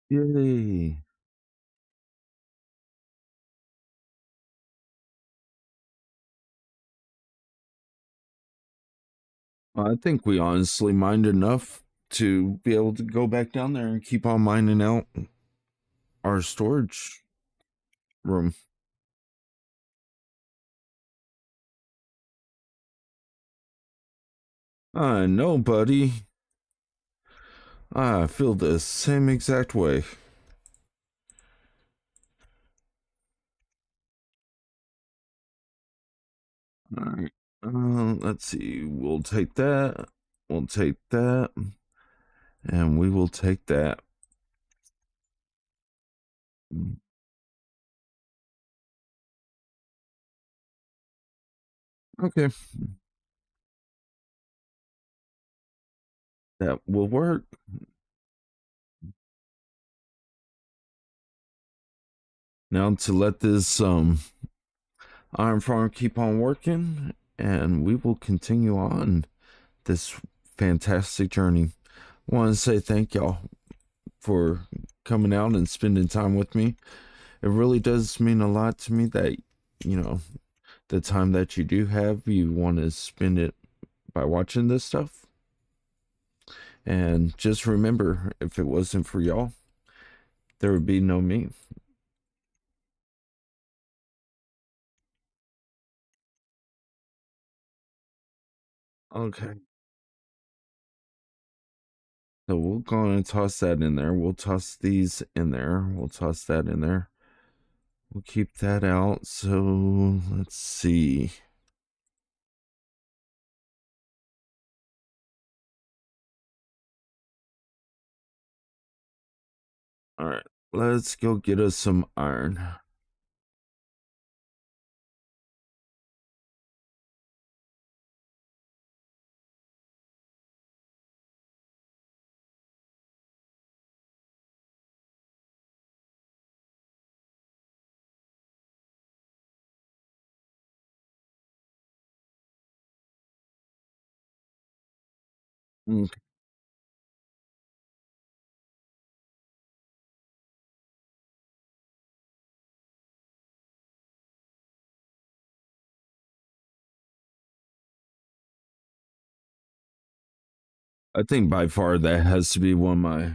Yay. I think we honestly mined enough to be able to go back down there and keep on mining out our storage room. I know, buddy. I feel the same exact way. All right. Let's see. We'll take that. We'll take that. And we will take that. Okay. That will work. Now to let this iron farm keep on working, and we will continue on this fantastic journey. I want to say thank y'all for coming out and spending time with me. It really does mean a lot to me that, you know, the time that you do have, you want to spend it by watching this stuff. And just remember, if it wasn't for y'all, there would be no me. Okay. So we'll go and toss that in there. We'll toss these in there. We'll toss that in there. We'll keep that out. So let's see. All right. Let's go get us some iron. Okay. I think by far that has to be one of my.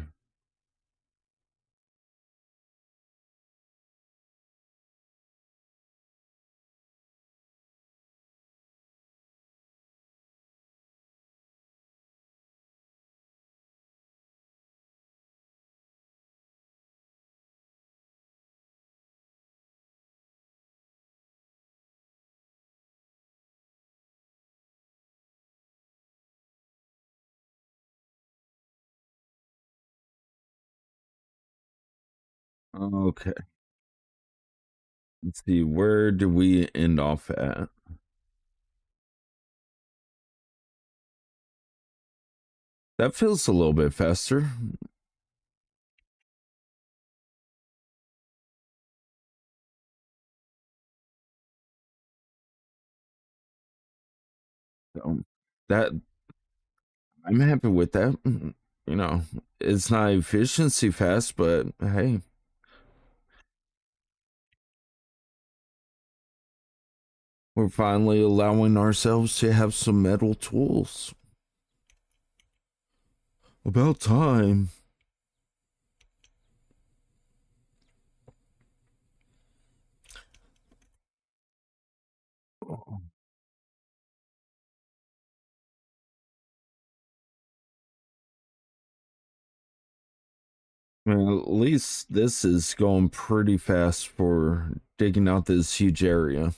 Okay. Let's see. Where do we end off at? That feels a little bit faster. So that I'm happy with that. You know, it's not efficiency fast, but hey, we're finally allowing ourselves to have some metal tools. About time. Well, at least this is going pretty fast for digging out this huge area.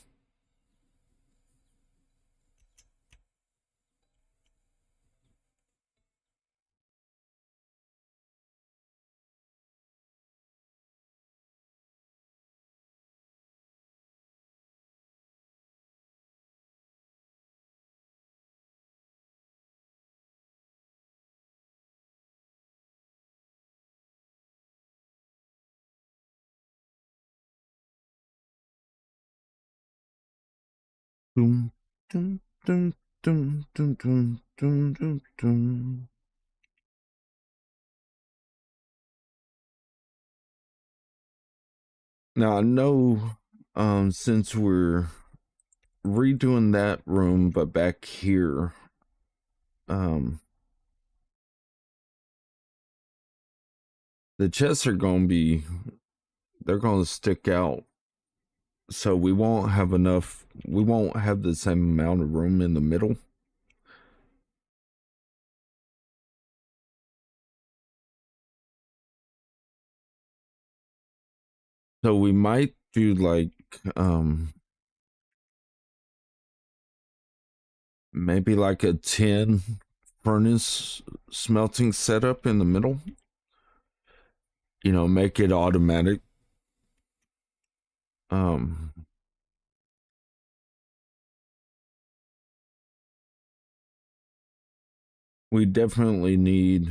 Dum, dum, dum, dum, dum, dum, dum, dum, dum. Now I know, since we're redoing that room, but back here, um, the chests are gonna be, they're gonna stick out, so we won't have enough. We won't have the same amount of room in the middle. So we might do like, um, maybe like a 10 furnace smelting setup in the middle. Make it automatic. Um, we definitely need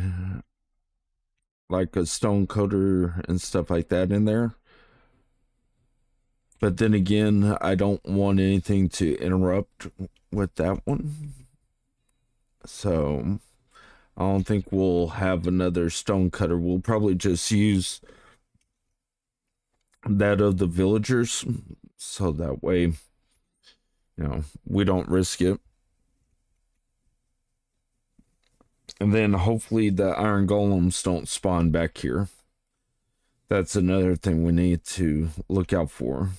like a stone coater and stuff like that in there. But then again, I don't want anything to interrupt with that one. So I don't think we'll have another stone cutter. We'll probably just use that of the villagers. So that way, we don't risk it. And then hopefully the iron golems don't spawn back here. That's another thing we need to look out for.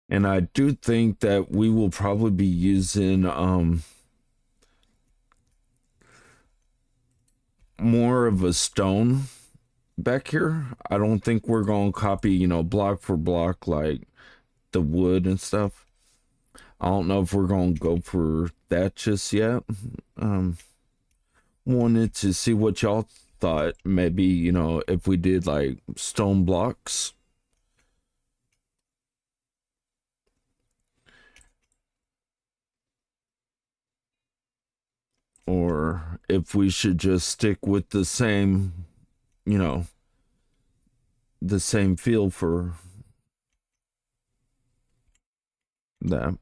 And I do think that we will probably be using more of a stone back here. I don't think we're going to copy, block for block like the wood and stuff. I don't know if we're going to go for that just yet. Um Wanted to see what y'all thought. Maybe, if we did like stone blocks, or if we should just stick with you know, the same feel for that.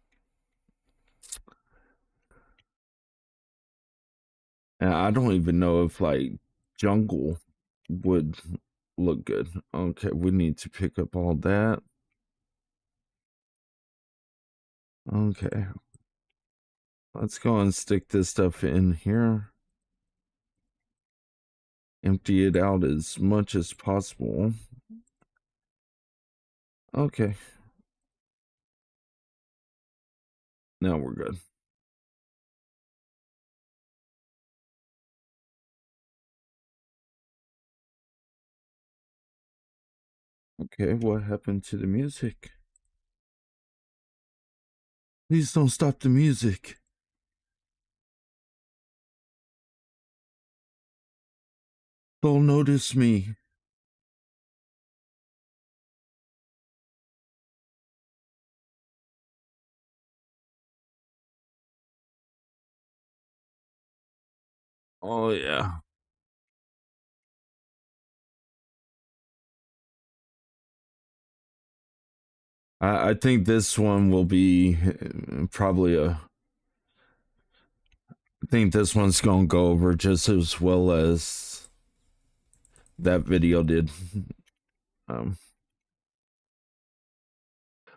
And I don't even know if like jungle would look good. Okay, we need to pick up all that. Okay, let's go and stick this stuff in here. Empty it out as much as possible. Okay, now we're good. Okay, what happened to the music? Please don't stop the music. Don't notice me. Oh, yeah. I think this one will be probably a. I think this one's gonna go over just as well as that video did. Um,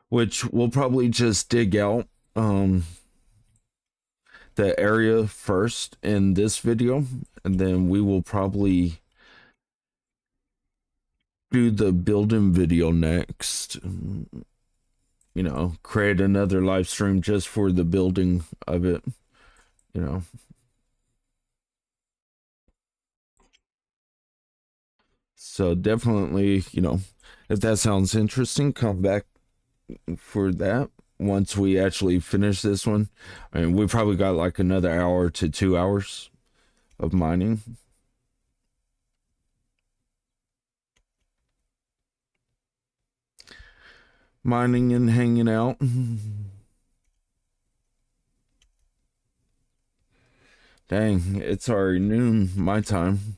which we'll probably just dig out the area first in this video, and then we will probably do the building video next. Create another live stream just for the building of it. You know, so definitely, if that sounds interesting, come back for that once we actually finish this one. I mean, we probably got like another hour to 2 hours of mining. Mining and hanging out. Dang, it's already noon my time.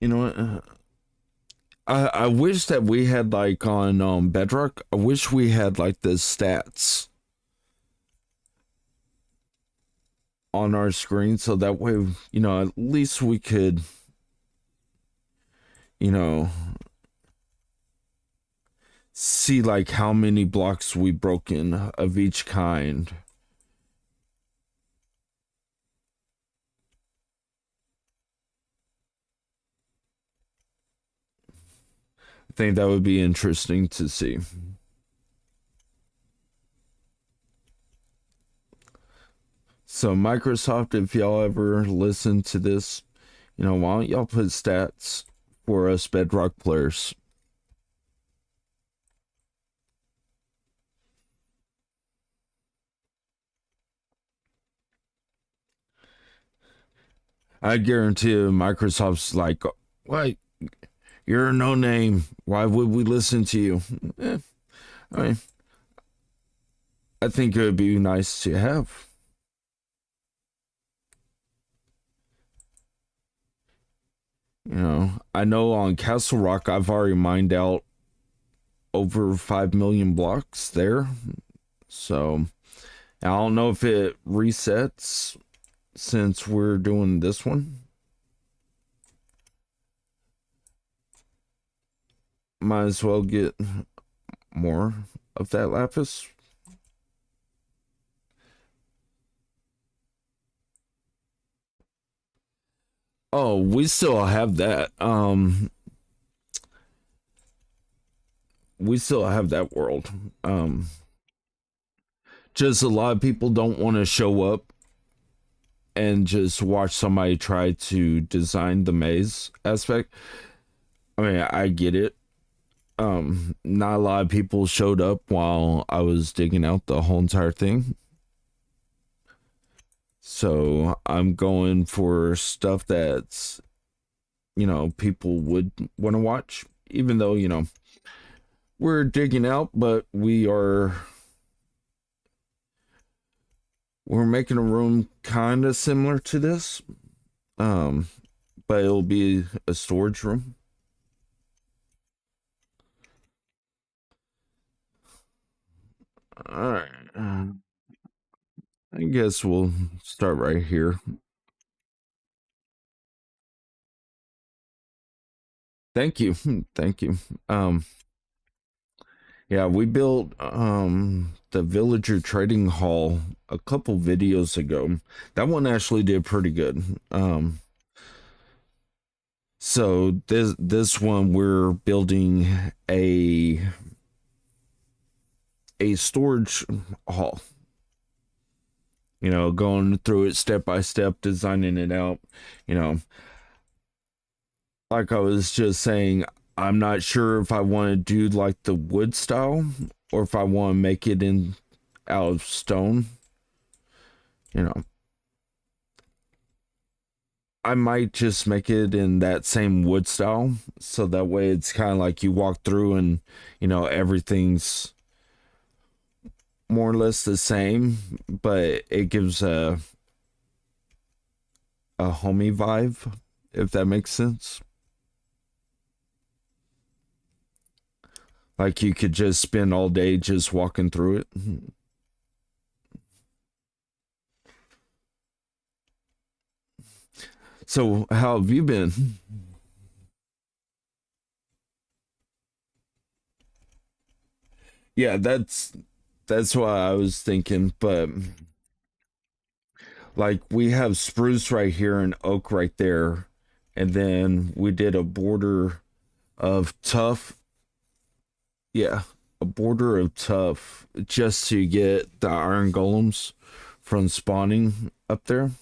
You know what? I wish that we had like on Bedrock. I wish we had like the stats on our screen so that way, at least we could, you know, see like how many blocks we broken of each kind. I think that would be interesting to see. So Microsoft, if y'all ever listen to this, why don't y'all put stats for us Bedrock players? I guarantee you Microsoft's like, what? You're a no name. Why would we listen to you? I mean, I think it would be nice to have. I know on Castle Rock I've already mined out over 5 million blocks there. So I don't know if it resets since we're doing this one. Might as well get more of that lapis. Oh, we still have that. We still have that world. Just a lot of people don't want to show up and just watch somebody try to design the maze aspect. I mean, I get it. Not a lot of people showed up while I was digging out the whole entire thing. So I'm going for stuff that's, people would want to watch, even though, we're digging out, but we're making a room kind of similar to this. Um, but it'll be a storage room. All right. I guess we'll start right here. Thank you. Thank you. Um, yeah, we built the villager trading hall a couple videos ago. That one actually did pretty good. So this one we're building a storage hall. Going through it step by step, designing it out. You know, like I was just saying, I'm not sure if I want to do like the wood style or if I want to make it in out of stone. You know, I might just make it in that same wood style so that way it's kind of like you walk through and everything's more or less the same, but it gives a homey vibe, if that makes sense. Like you could just spend all day just walking through it. So, how have you been? Yeah, that's what I was thinking, but like we have spruce right here and oak right there, and then we did a border of tough. Yeah, a border of tough just to get the iron golems from spawning up there.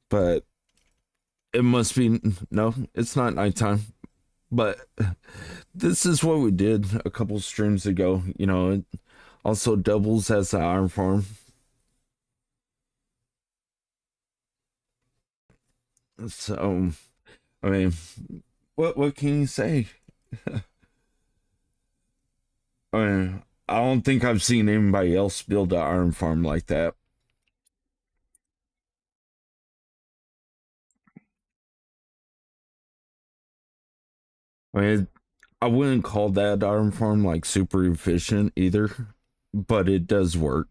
But it must be no, it's not nighttime. But this is what we did a couple streams ago. It also doubles as the iron farm. So I mean, what can you say? I mean, I don't think I've seen anybody else build an iron farm like that. I mean, I wouldn't call that iron farm like super efficient either, but it does work.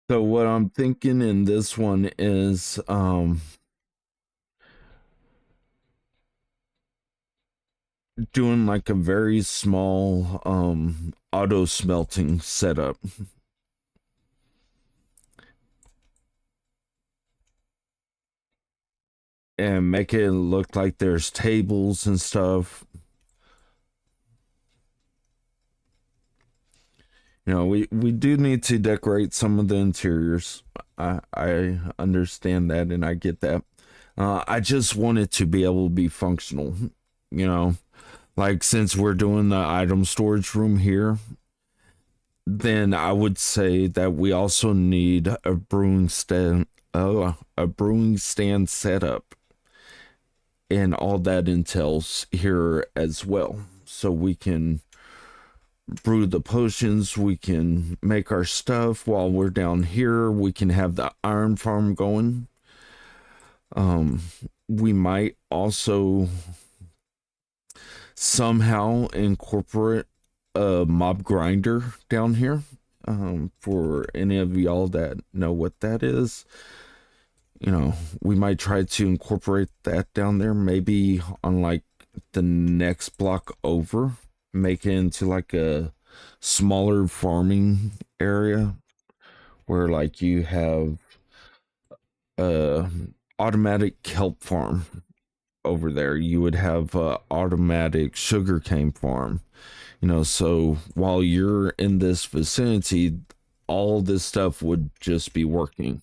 So what I'm thinking in this one is doing like a very small auto smelting setup and make it look like there's tables and stuff. We do need to decorate some of the interiors. I understand that and I get that. I just want it to be able to be functional. You know, like since we're doing the item storage room here, then I would say that we also need a brewing stand, a brewing stand setup, and all that entails here as well. So we can brew the potions, we can make our stuff while we're down here. We can have the iron farm going. Um, we might also somehow incorporate a mob grinder down here. For any of y'all that know what that is, we might try to incorporate that down there, maybe on like the next block over, make it into like a smaller farming area where like you have a automatic kelp farm over there. You would have a automatic sugarcane farm. So while you're in this vicinity, all this stuff would just be working.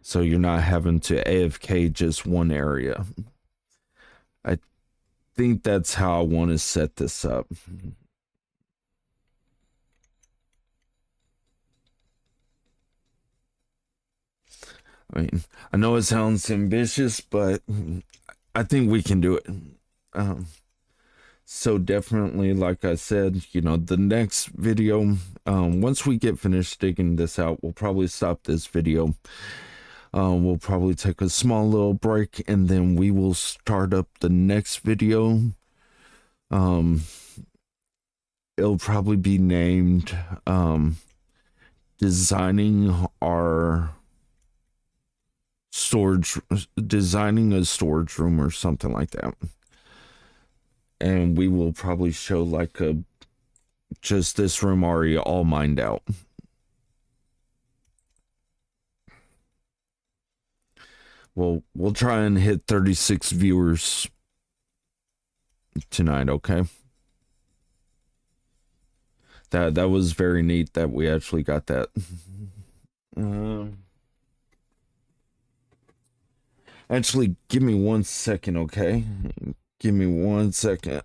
So you're not having to AFK just one area. I think that's how I want to set this up. I mean, I know it sounds ambitious, but I think we can do it. Um, so definitely, like I said, the next video, once we get finished digging this out, we'll probably stop this video. We'll probably take a small little break and then we will start up the next video. Um, it'll probably be named designing our storage, designing a storage room or something like that. And we will probably show like a just this room already all mined out. We'll try and hit 36 viewers tonight, okay? That was very neat that we actually got that. Um, actually, give me 1 second, okay? Give me 1 second.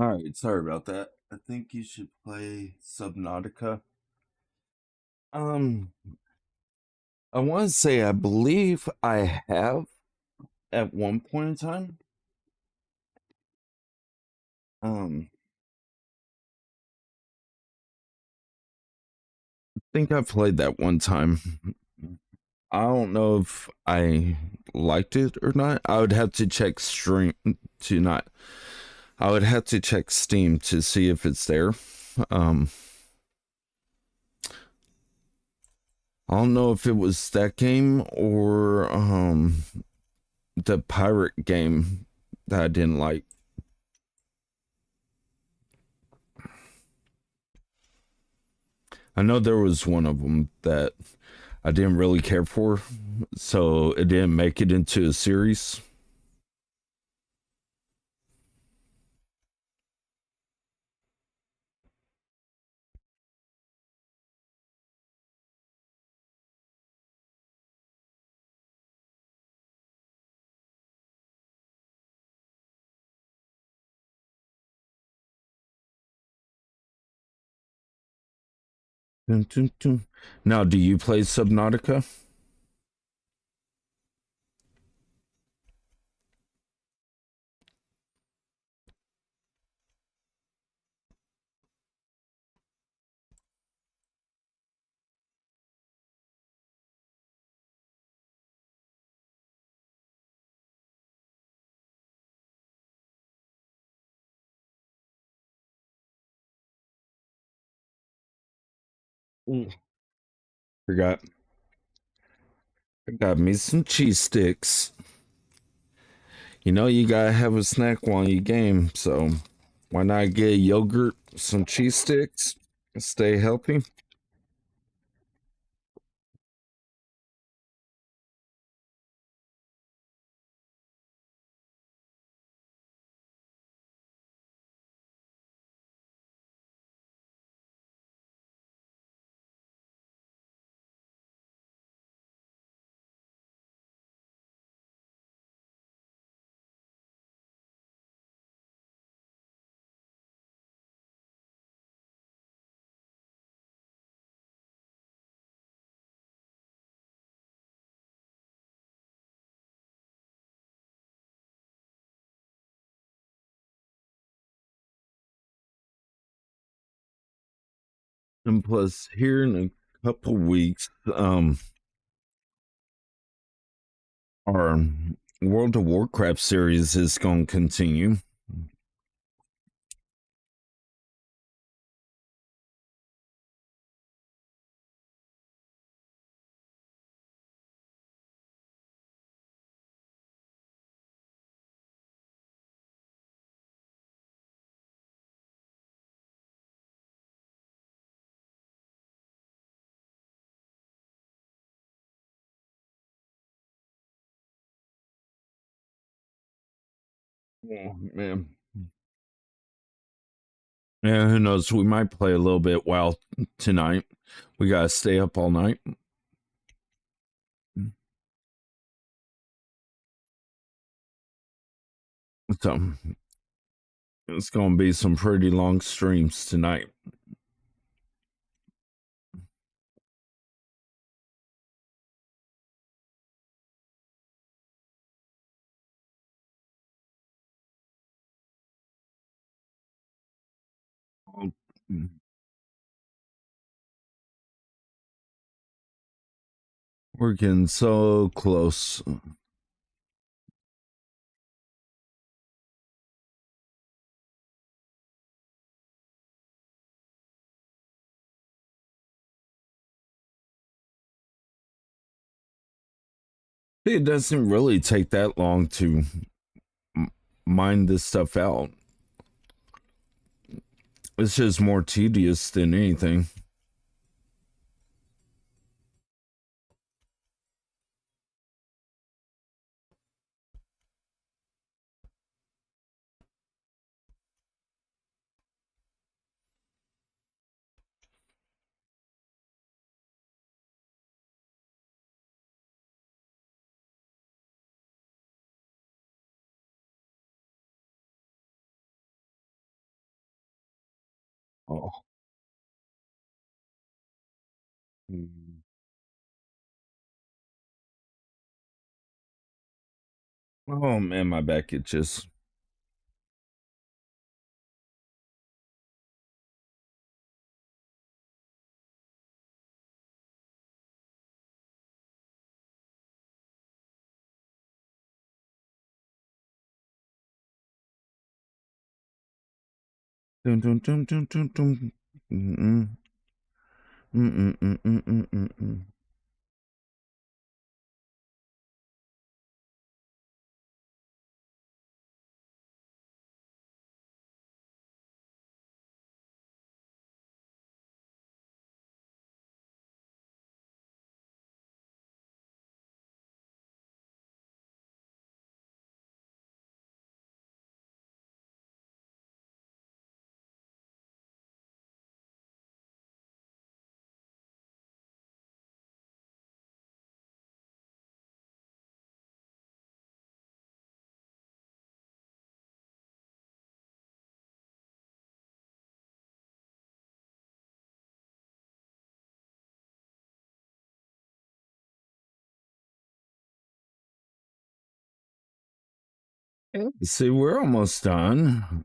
All right, sorry about that. I think you should play Subnautica. Um, I want to say I believe I have at one point in time. Um, I think I played that one time. I don't know if I liked it or not. I would have to check stream to not. I would have to check Steam to see if it's there. Um, I don't know if it was that game or the pirate game that I didn't like. I know there was one of them that I didn't really care for, so it didn't make it into a series. Dun, dun, dun. Now, do you play Subnautica? Mm. Forgot. I got me some cheese sticks. You know, you gotta have a snack while you game, so why not get yogurt, some cheese sticks, stay healthy? And plus, here in a couple weeks, our World of Warcraft series is going to continue. Oh, man. Yeah, who knows? We might play a little bit while tonight. We gotta stay up all night. So it's gonna be some pretty long streams tonight. We're getting so close. It doesn't really take that long to mine this stuff out. It's just more tedious than anything. Oh. Mm. Oh man, my back itches. Dun, dun, dun, dun, dun, dun. Mm-mm. Mm-mm, mm-mm, mm-mm, mm-mm. See, we're almost done.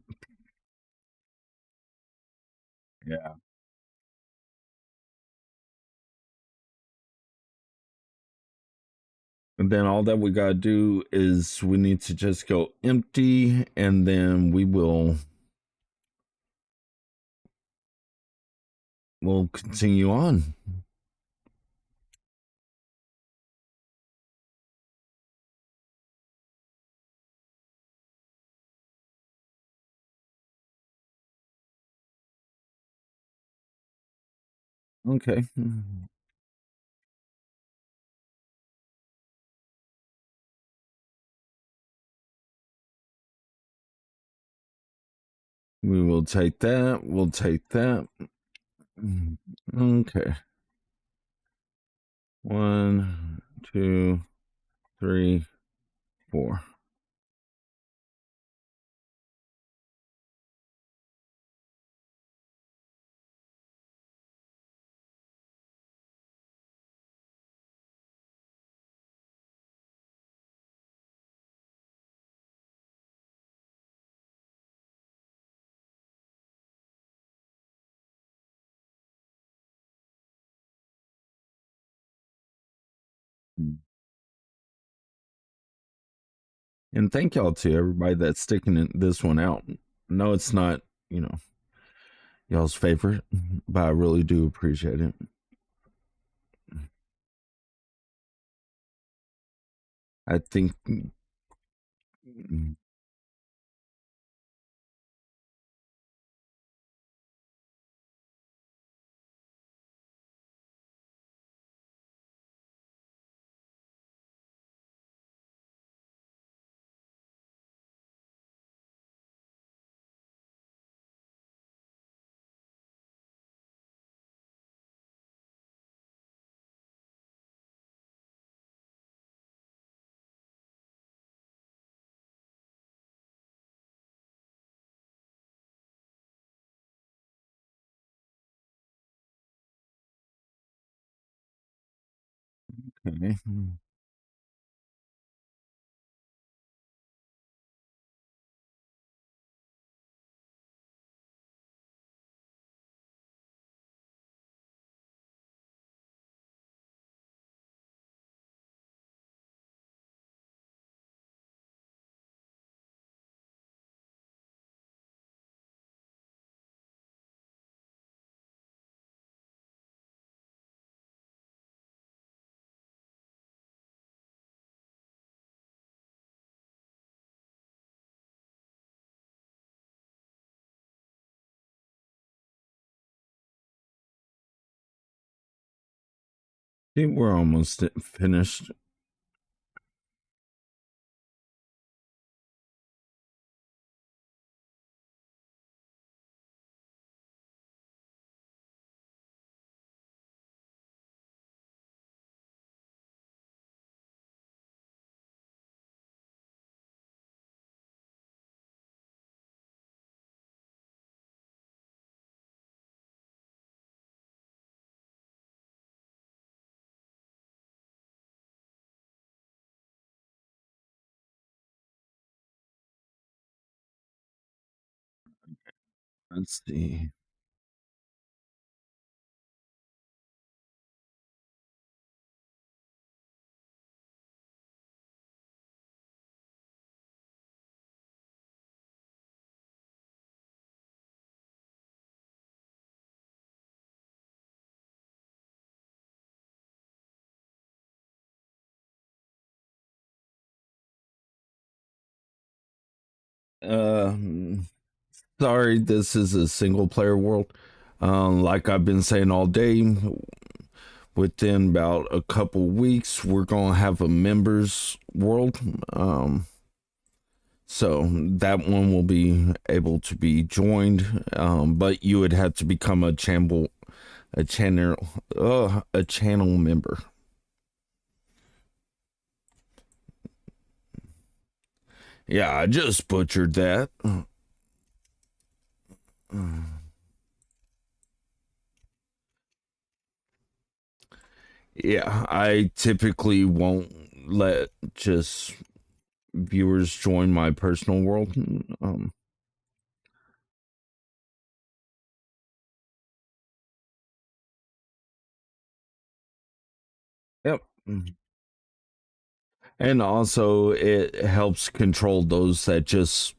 Yeah. And then all that we gotta do is we need to just go empty, and then we'll continue on. Okay. We will take that. We'll take that. Okay. One, two, three, four. And thank y'all to everybody that's sticking this one out. No, it's not, you know, y'all's favorite, but I really do appreciate it. I think. Okay. I think we're almost finished. Let's see. Um, Sorry, this is a single player world. Like I've been saying all day, within about a couple weeks, we're gonna have a members world. So that one will be able to be joined, but you would have to become a channel, a channel member. Yeah, I just butchered that. Yeah, I typically won't let just viewers join my personal world. Yep. And also, it helps control those that just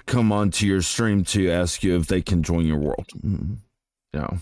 come onto your stream to ask you if they can join your world. Yeah.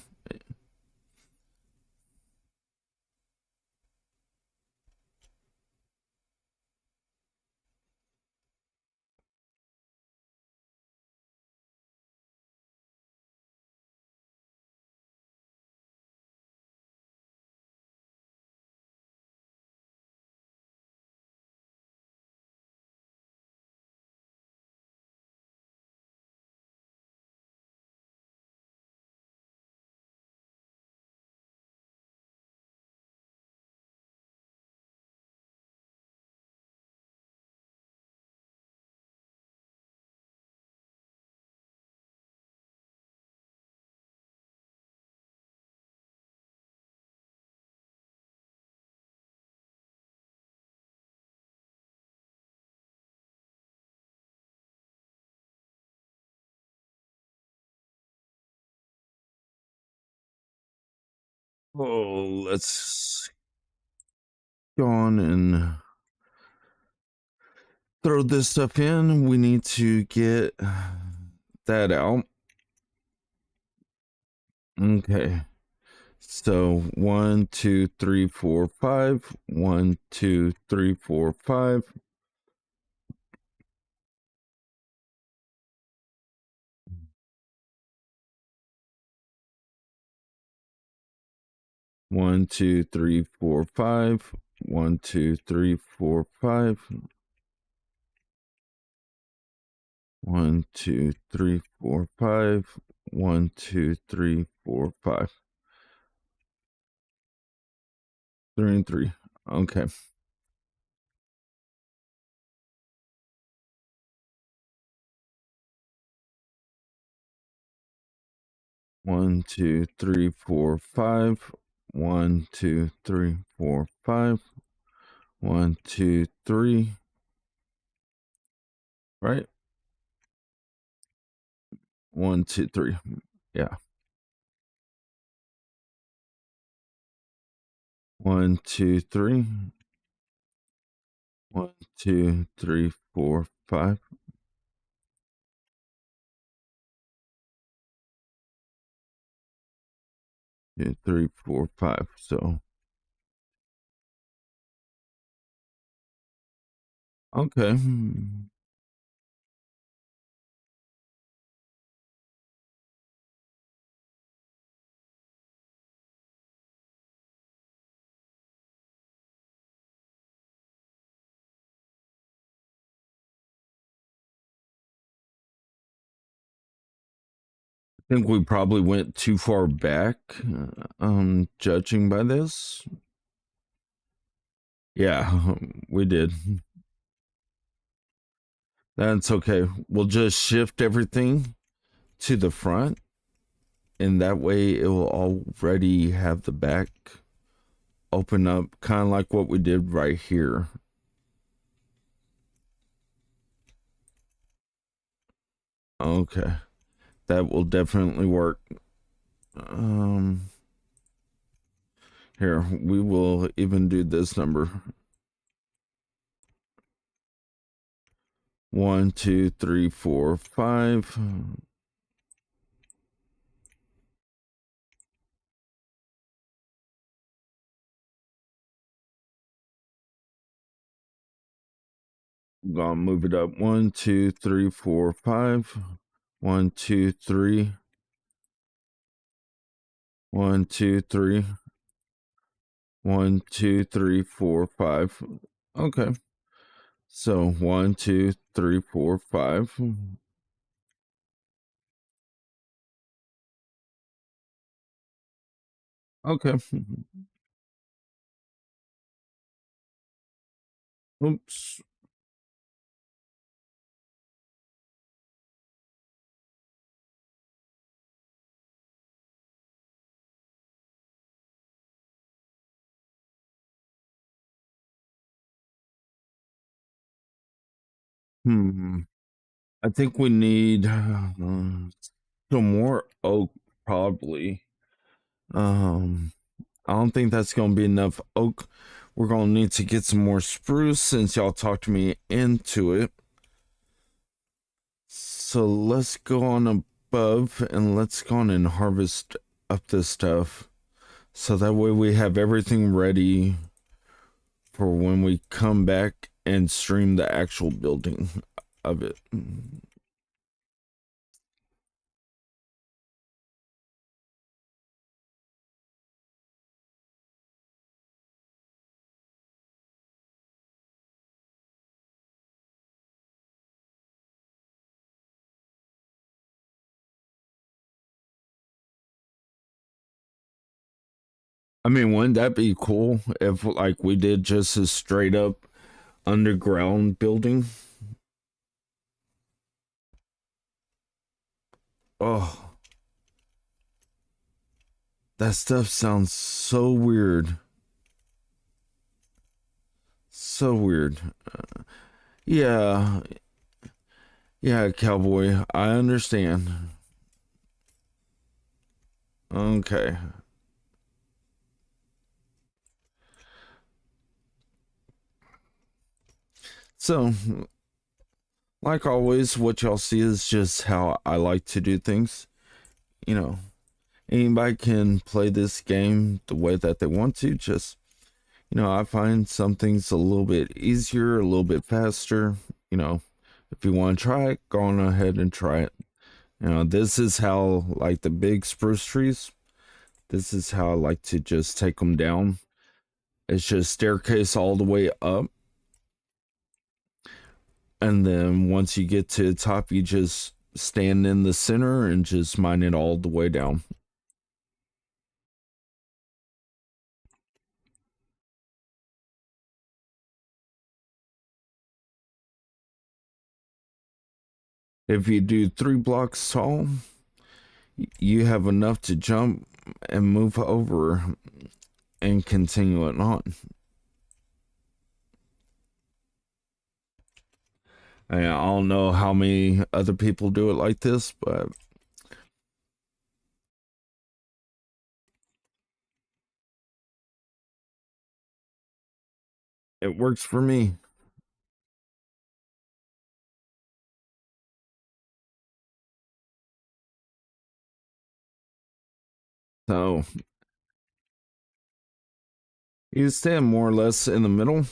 Oh, let's go on and throw this stuff in. We need to get that out. Okay. So 1, 2, 3, 4, 5. 1, 2, 3, 4, 5. 1, 2, 3, 4, 5. 1, 2, 3, 4, 5. 1, 2, 3, 4, 5. 1, 2, 3, 4, 5. 3 and 3. Okay. 1, 2, 3, 4, 5. 1, 2, 3, 4, 5. 1, 2, 3. Right? 1, 2, 3. Yeah. 1, 2, 3. 1, 2, 3, 4, 5. 2, 3, 4, 5. So okay. I think we probably went too far back, judging by this. Yeah, we did. That's okay. We'll just shift everything to the front, and that way it will already have the back open up, kind of like what we did right here. Okay, that will definitely work. Um, Here we will even do this number. 1, 2, 3, 4, 5. I'm gonna move it up. 1, 2, 3, 4, 5. 1, 2, 3. 1, 2, 3. 1, 2, 3, 4, 5. Okay. So 1, 2, 3, 4, 5. Okay. Oops. Hmm. I think we need some more oak, probably. Um, I don't think that's gonna be enough oak. We're gonna need to get some more spruce since y'all talked me into it. So let's go on above and let's go on and harvest up this stuff. So that way we have everything ready for when we come back and stream the actual building of it. I mean, wouldn't that be cool if like we did just a straight up underground building? Oh, that stuff sounds so weird. So weird. Yeah, yeah, cowboy. I understand. Okay. So, like always, what y'all see is just how I like to do things. You know, anybody can play this game the way that they want to. Just, I find some things a little bit easier, a little bit faster. You know, if you want to try it, go on ahead and try it. This is how, like the big spruce trees, this is how I like to just take them down. It's just staircase all the way up. And then once you get to the top, you just stand in the center and just mine it all the way down. If you do 3 blocks tall, you have enough to jump and move over and continue it on. I don't know how many other people do it like this, but it works for me. So you stand more or less in the middle.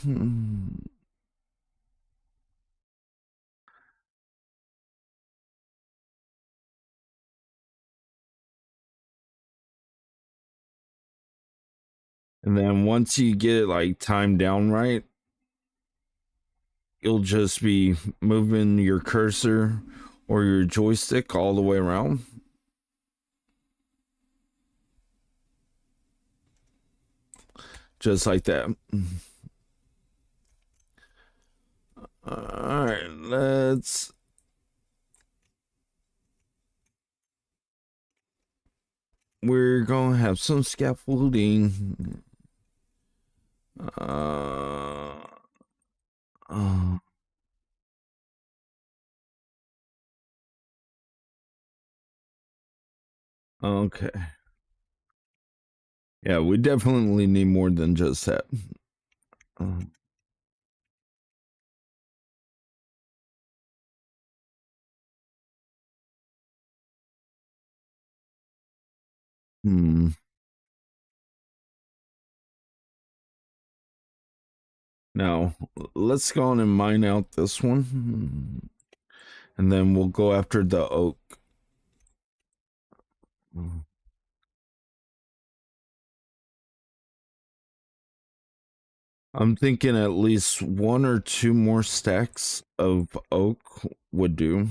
And then once you get it like timed down right, you'll just be moving your cursor or your joystick all the way around. Just like that. All right, we're gonna have some scaffolding. Uh, uh Okay. Yeah, we definitely need more than just that. Um, hmm. Now, let's go on and mine out this one. And then we'll go after the oak. I'm thinking at least one or two more stacks of oak would do.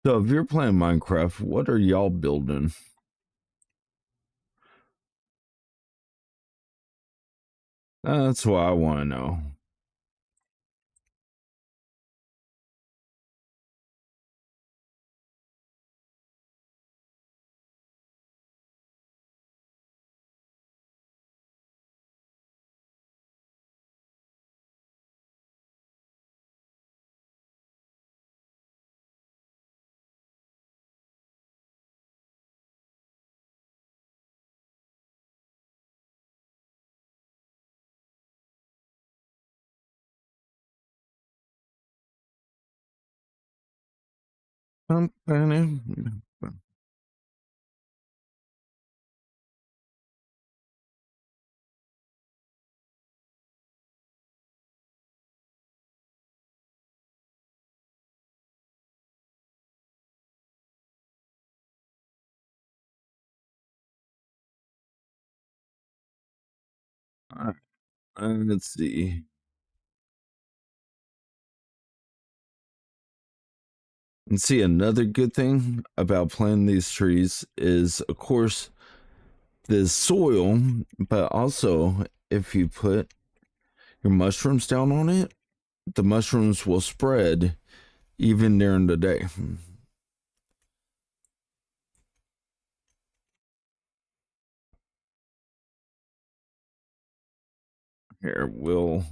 So if you're playing Minecraft, what are y'all building? That's what I want to know. Let's see. And see, another good thing about planting these trees is, of course, the soil, but also if you put your mushrooms down on it, the mushrooms will spread even during the day. Here, we'll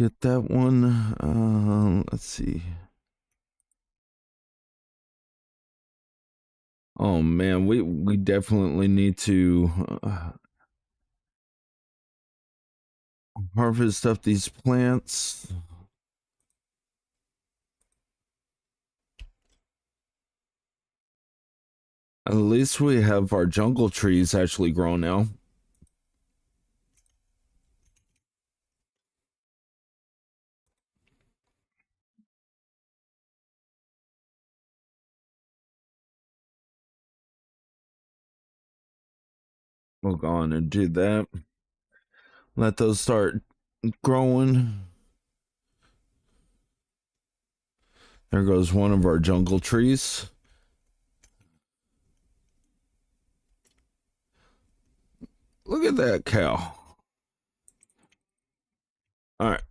get that one. Let's see. Oh man, we definitely need to harvest up these plants. At least we have our jungle trees actually grown now. We'll go on and do that. Let those start growing. There goes one of our jungle trees. Look at that cow. All right.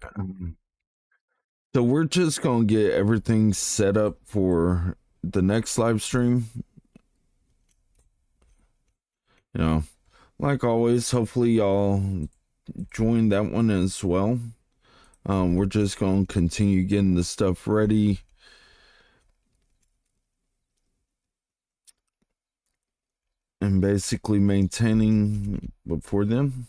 So we're just going to get everything set up for the next live stream. You know, like always, hopefully y'all join that one as well. We're just going to continue getting the stuff ready. And basically maintaining before them.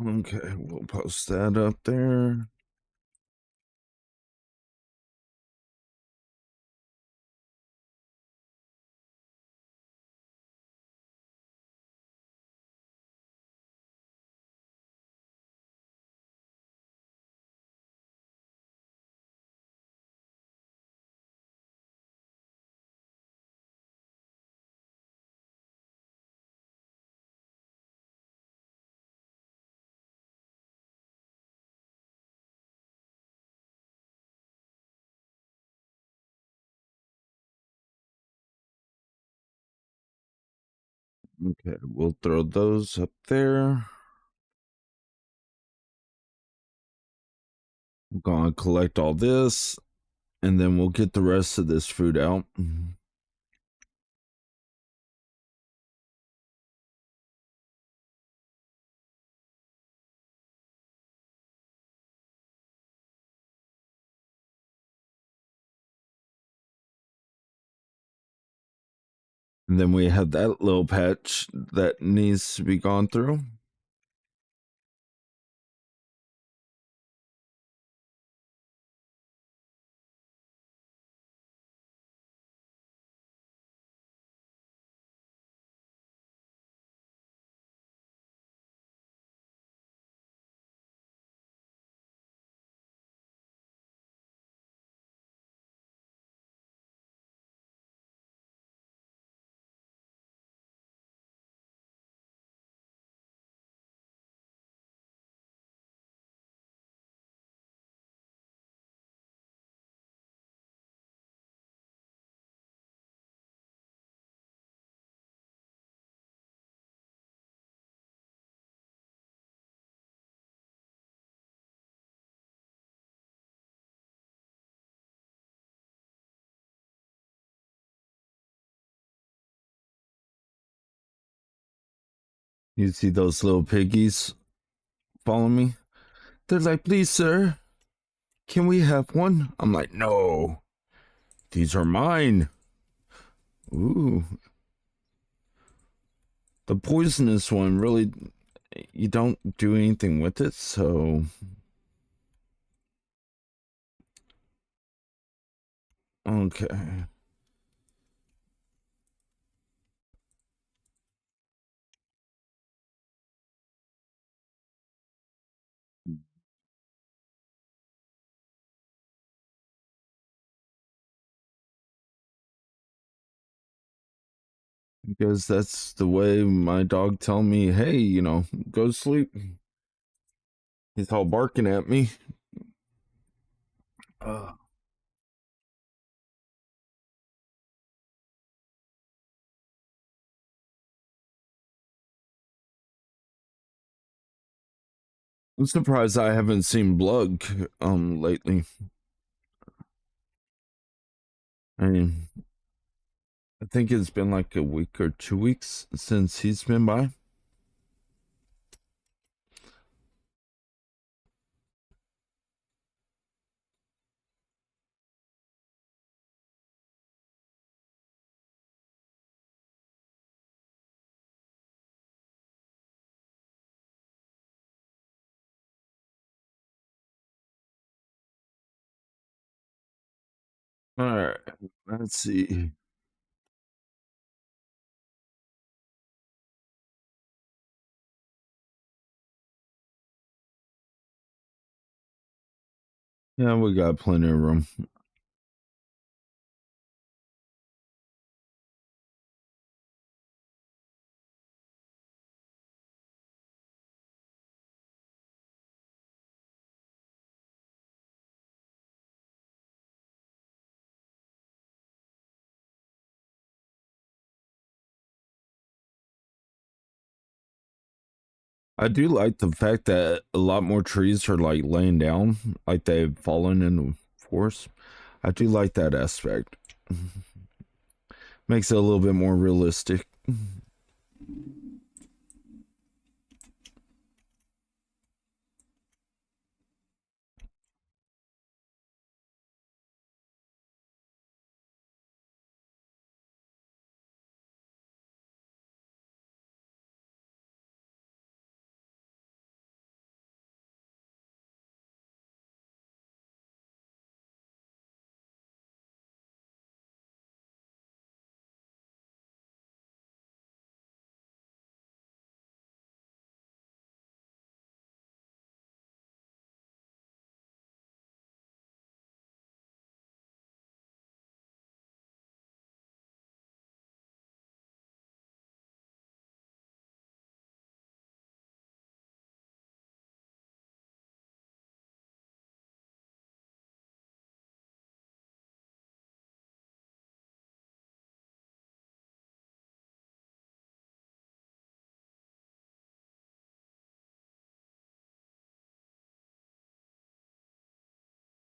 Okay, we'll post that up there. Okay, we'll throw those up there. I'm gonna collect all this, and then we'll get the rest of this food out. And then we have that little patch that needs to be gone through. You see those little piggies follow me? They're like, please, sir, can we have one? I'm like, no, these are mine. Ooh, the poisonous one really, you don't do anything with it, so okay. Because that's the way my dog tell me, hey, go sleep. He's all barking at me. Uh, I'm surprised I haven't seen blood lately. I mean, I think it's been like a week or 2 weeks since he's been by. All right, let's see. Yeah, we got plenty of room. I do like the fact that a lot more trees are like laying down, like they've fallen in the forest. I do like that aspect. Makes it a little bit more realistic.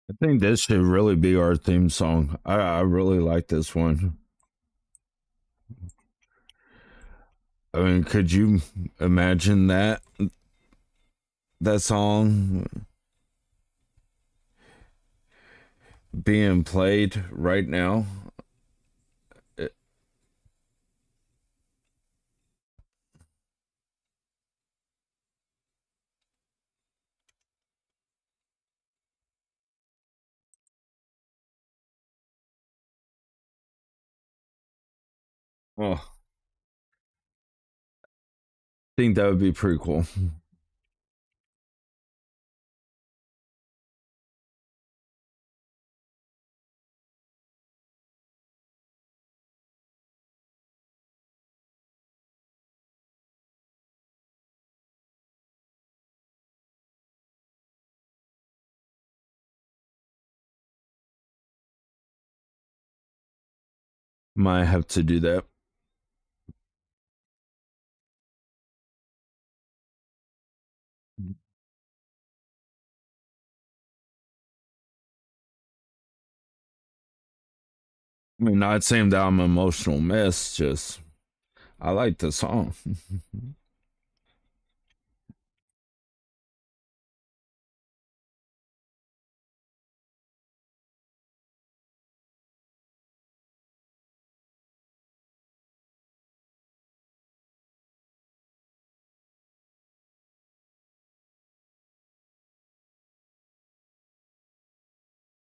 I think this should really be our theme song. I really like this one. I mean, could you imagine that song being played right now? It- oh, I think that would be pretty cool. Might have to do that. I mean, not saying that I'm an emotional mess, just I like the song.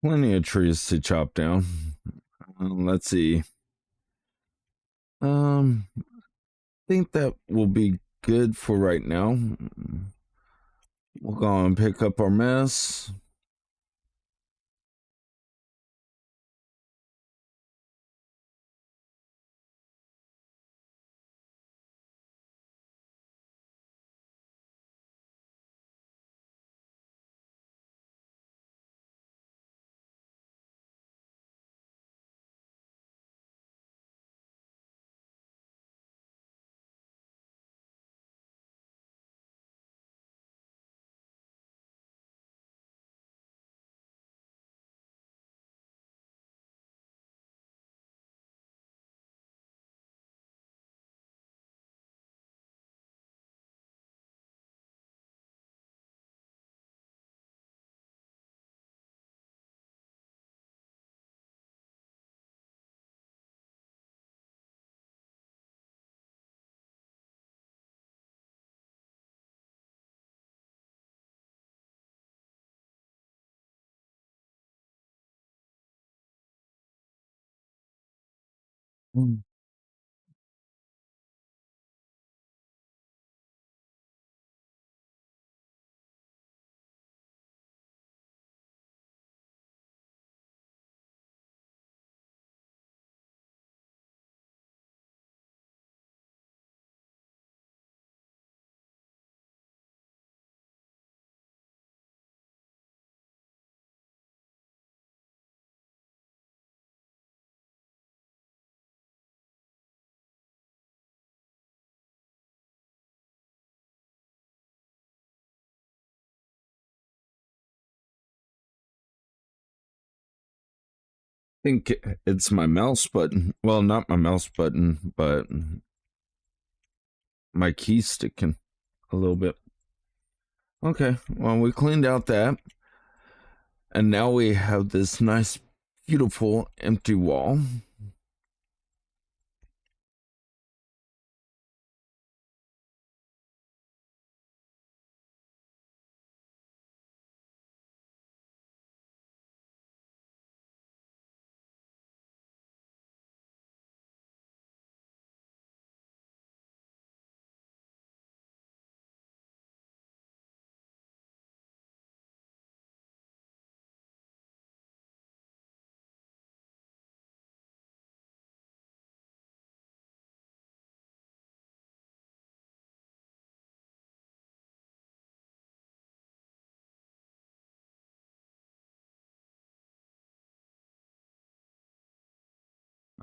Plenty of trees to chop down. Let's see. I think that will be good for right now. We'll go and pick up our mess. Mm. I think it's my mouse button. Well, not my mouse button, but my key sticking a little bit. Okay, well, we cleaned out that, and now we have this nice, beautiful empty wall.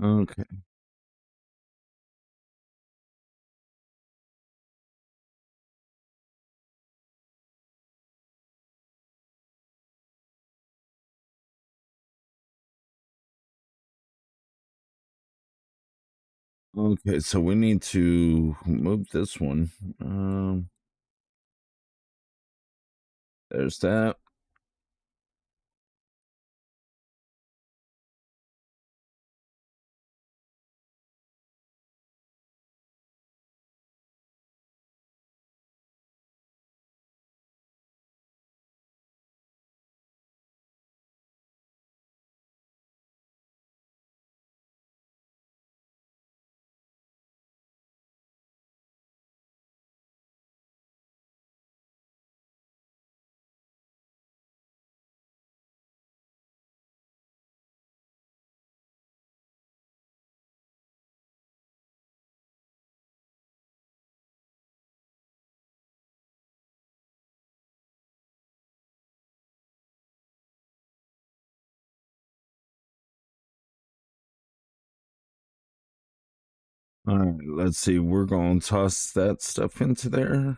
Okay. Okay, so we need to move this one. There's that. All right, let's see. We're going to toss that stuff into there.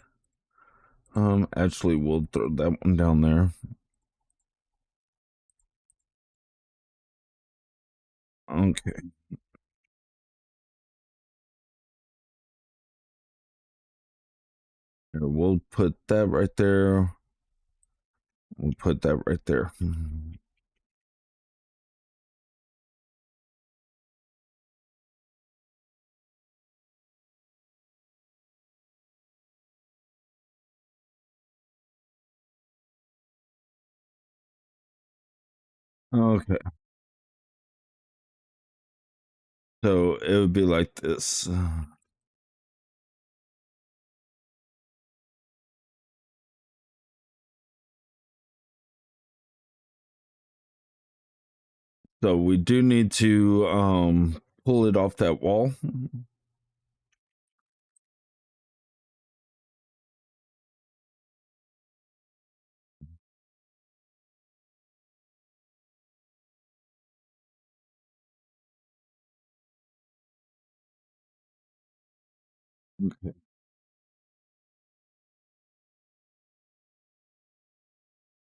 Actually, we'll throw that one down there. Okay. Here, we'll put that right there. We'll put that right there. Okay. So it would be like this. So we do need to pull it off that wall. Okay.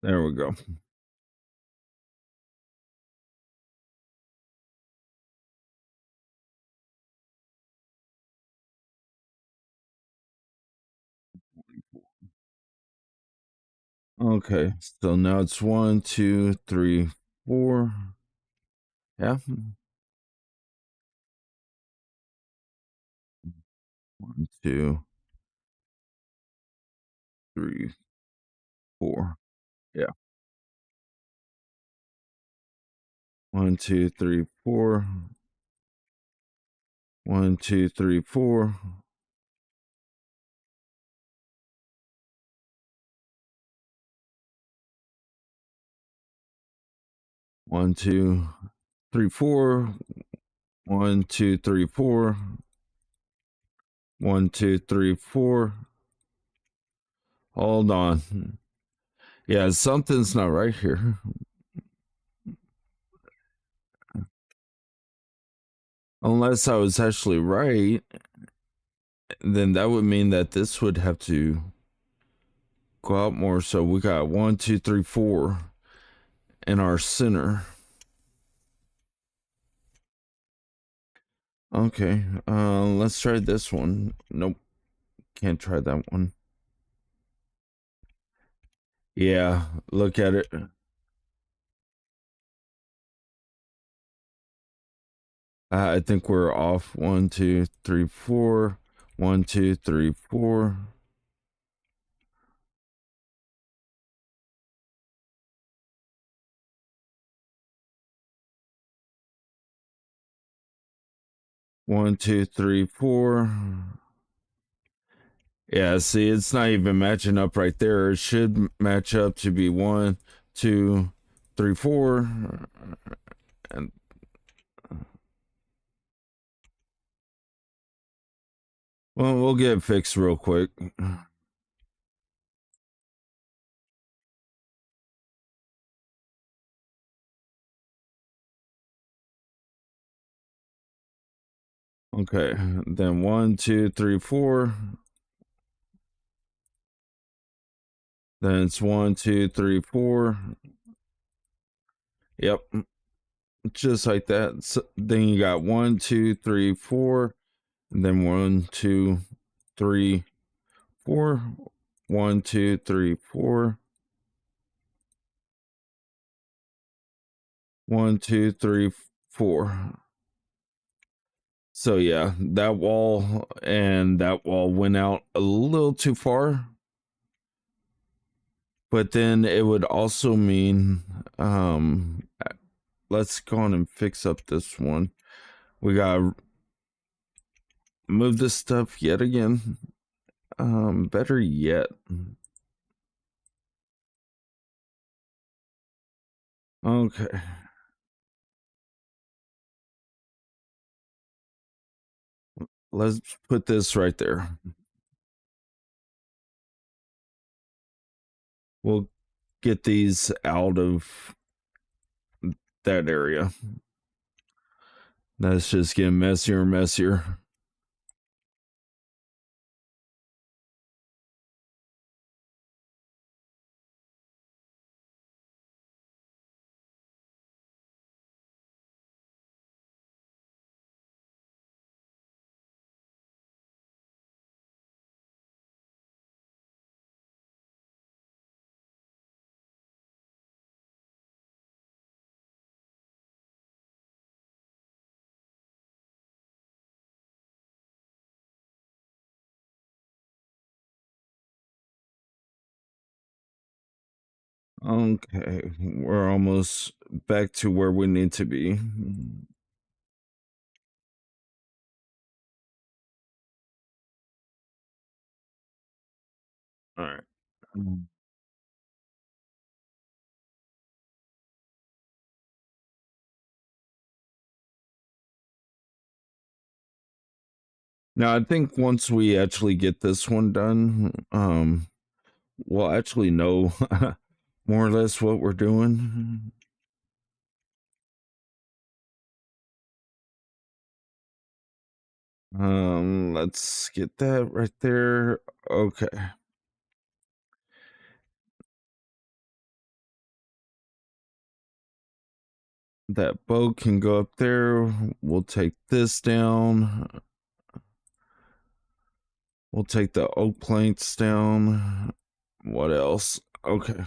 There we go. Okay. So now it's 1, 2, 3, 4. Yeah. 1, 2, 3, 4. Yeah. 1, 2, 3, 4. 1, 2, 3, 4. 1, 2, 3, 4. 1, 2, 3, 4. 1, 2, 3, 4. Hold on. Yeah, something's not right here. Unless I was actually right, then that would mean that this would have to go out more. So we got 1, 2, 3, 4 in our center. Okay, let's try this one. Nope, can't try that one. Yeah, look at it. I think we're off. 1, 2, 3, 4. 1, 2, 3, 4. 1, 2, 3, 4. Yeah, see, it's not even matching up right there. It should match up to be 1, 2, 3, 4. And well, we'll get it fixed real quick. Okay, then 1, 2, 3, 4. Then it's 1, 2, 3, 4. Yep, just like that. So then you got 1, 2, 3, 4. And then 1, 2, 3, 4. 1, 2, 3, 4. 1, 2, 3, 4. So yeah, that wall and that wall went out a little too far. But then it would also mean let's go on and fix up this one. We gotta move this stuff yet again. Better yet. Okay. Let's put this right there. We'll get these out of that area. That's just getting messier and messier. Okay, we're almost back to where we need to be. All right. Now, I think once we actually get this one done, we'll actually know more or less what we're doing. Let's get that right there. Okay. That boat can go up there. We'll take this down. We'll take the oak planks down. What else? Okay.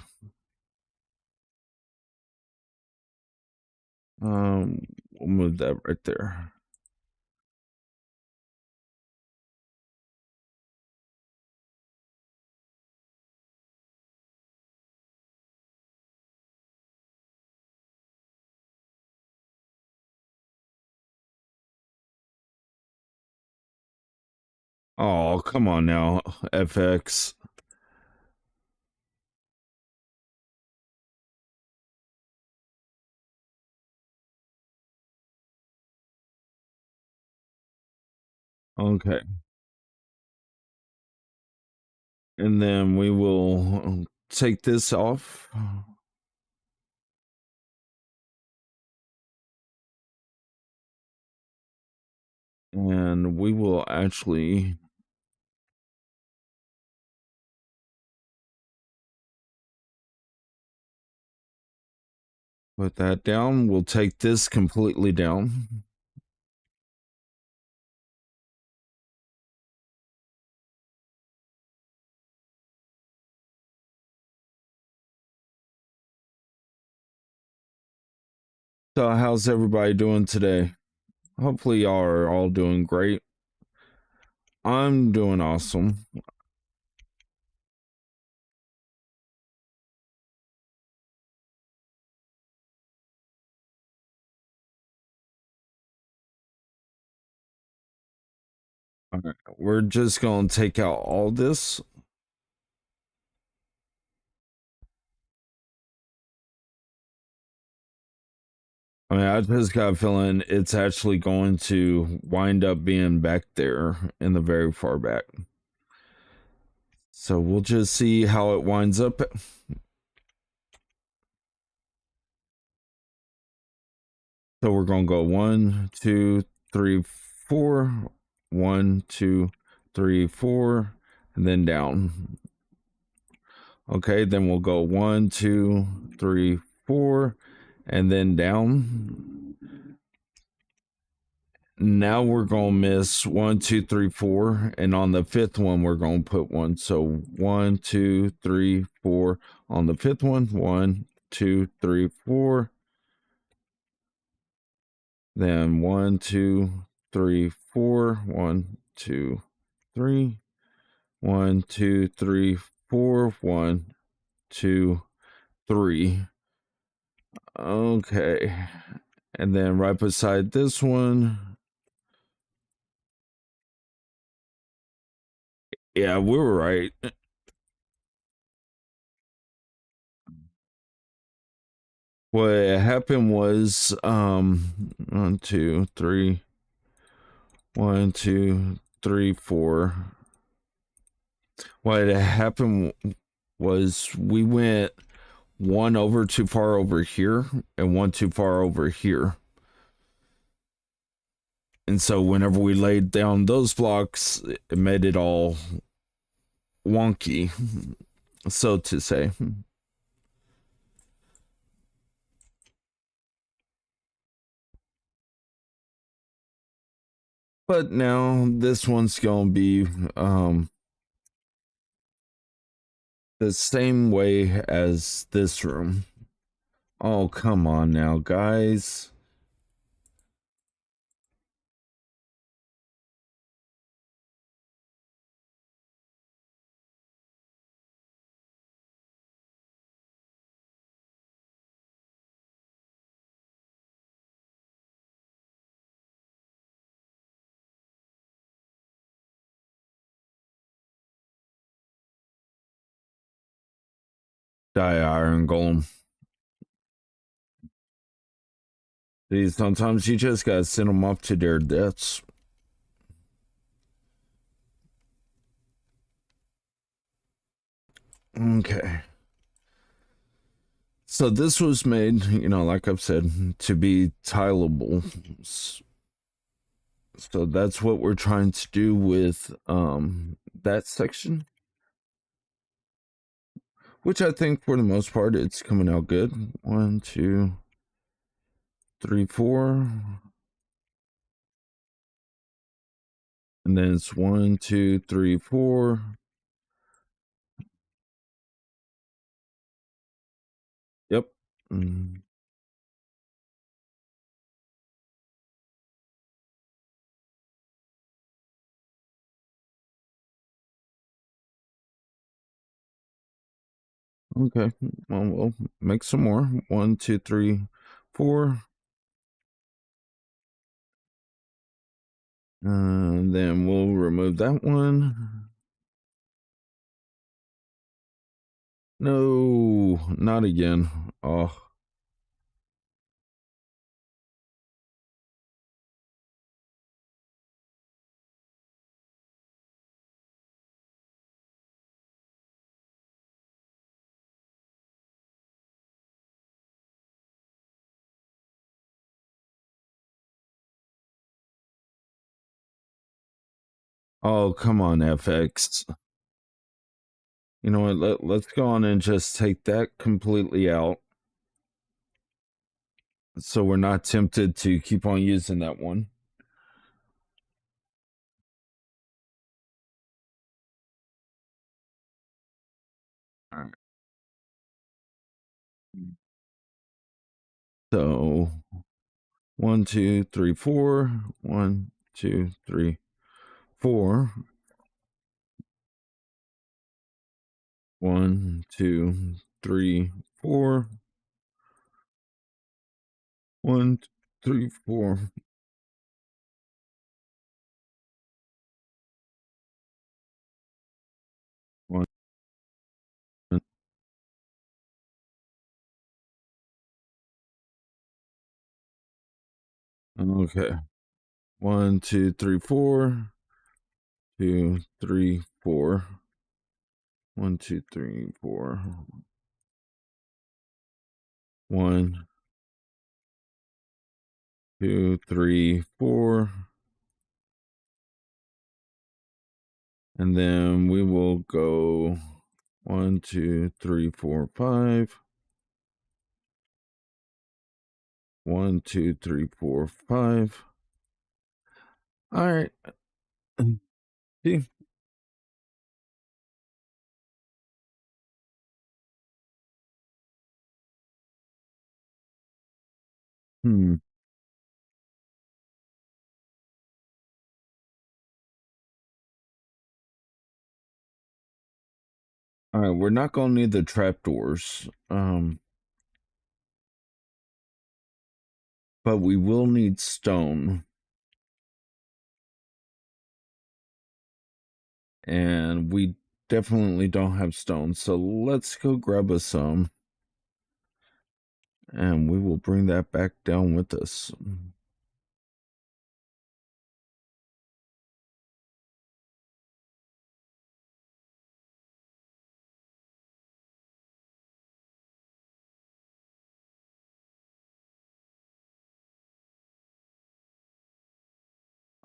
We'll move that right there. Oh, come on now, FX. Okay. And then we will take this off. And we will actually put that down. We'll take this completely down. So, how's everybody doing today? Hopefully, y'all are all doing great. I'm doing awesome. All right, we're just going to take out all this. I mean, I just got a feeling it's actually going to wind up being back there in the very far back. So we'll just see how it winds up. So we're gonna go 1, 2, 3, 4. 1, 2, 3, 4, and then down. Okay, then we'll go 1, 2, 3, 4, and then down. Now we're gonna miss 1, 2, 3, 4, and on the fifth one we're gonna put one. So 1, 2, 3, 4. On the fifth one, 1, 2, 3, 4. Then 1, 2, 3, 4. 1, 2, 3. 1, 2, 3, 4. 1, 2, 3. Okay. And then right beside this one, yeah, we were right. What happened was 1, 2, 3. 1, 2, 3, 4. What happened was we went one over too far over here and one too far over here. And so whenever we laid down those blocks, it made it all wonky, so to say. But now this one's gonna be the same way as this room. Oh, come on now, guys. Die Iron Golem. See, sometimes you just gotta send them up to their deaths. Okay. So this was made, like I've said, to be tileable. So that's what we're trying to do with that section. Which I think for the most part it's coming out good. 1, 2, 3, 4. And then it's 1, 2, 3, 4. Yep. Okay. Well, we'll make some more. 1, 2, 3, 4. And then we'll remove that one. No, not again. Oh. Oh, come on, FX. You know what? Let's go on and just take that completely out. So we're not tempted to keep on using that one. All right. So 1, 2, 3, 4. 1, 2, 3, 4. 1, 2, 3, 4. 1, 3, 4. One. Okay. 1, 2, 3, 4. 2, 3, 4. 1, 2, 3, 4. 1, 2, 3, 4. And then we will go 1, 2, 3, 4, 5. 1, 2, 3, 4, 5. All right. See? Hmm. All right, we're not gonna need the trapdoors, but we will need stone, and we definitely don't have stone. So let's go grab us some, and we will bring that back down with us.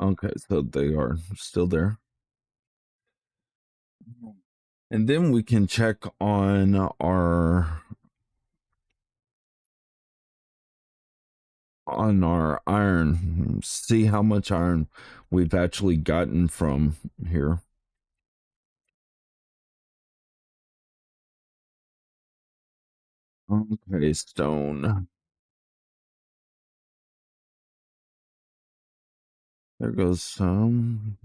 Okay, so they are still there. And then we can check on our iron, see how much iron we've actually gotten from here. Okay, stone. There goes some.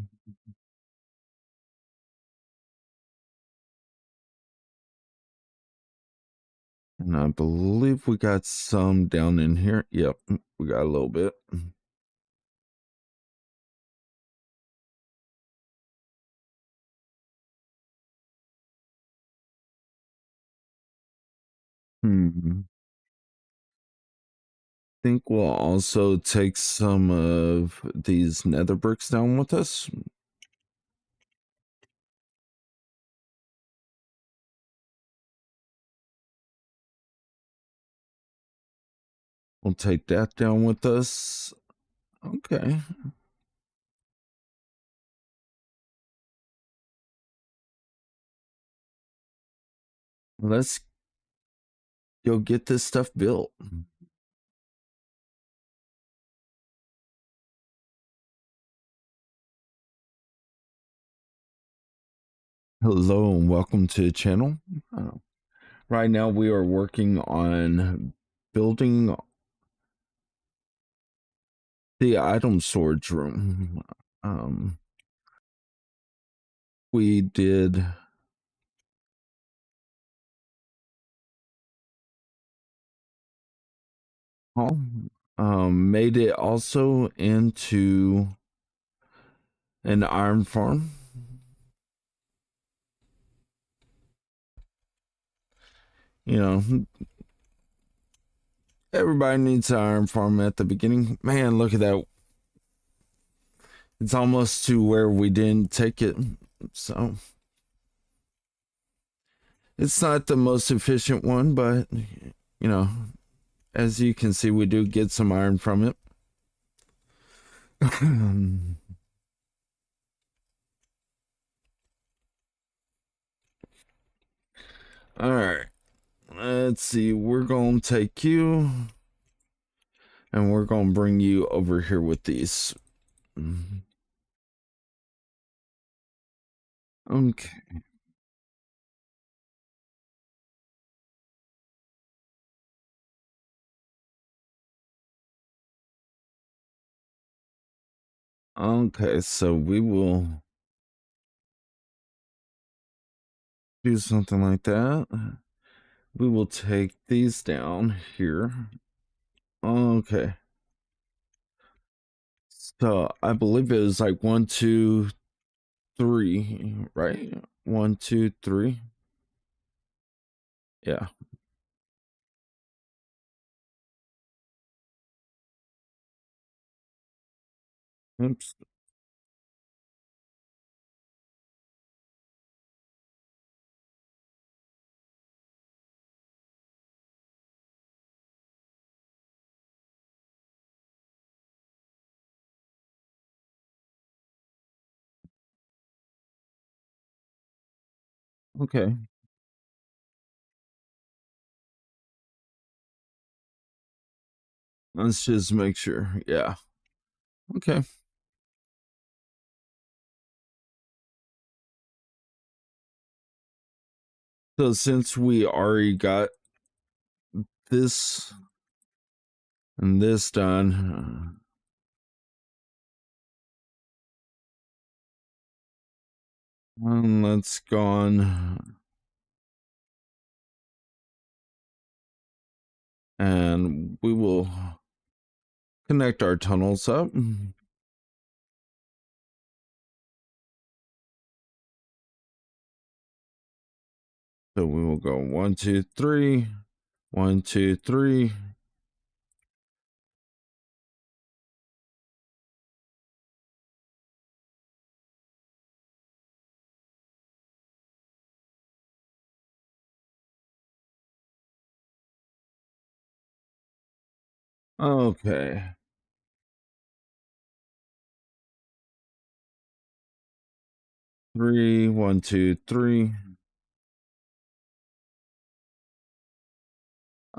And I believe we got some down in here. Yep, we got a little bit. Hmm. Think we'll also take some of these nether bricks down with us. We'll take that down with us. Okay. Let's go get this stuff built. Hello and welcome to the channel. Uh, right now we are working on building the item storage room. Um, we did oh, made it also into an iron farm. You know, everybody needs an iron farm at the beginning. Man, look at that. It's almost to where we didn't take it. So it's not the most efficient one, but you know, as you can see, we do get some iron from it. All right. Let's see. We're going to take you and we're going to bring you over here with these. Okay. Okay. So we will do something like that. We will take these down here. Okay. So I believe it was like 1, 2, 3, right? 1, 2, 3. Yeah. Oops. Okay. Let's just make sure. Yeah. Okay. So since we already got this and this done, let's go on and we will connect our tunnels up. So we will go 1, 2, 3, 1, 2, 3. Okay. 3, 1, 2, 3.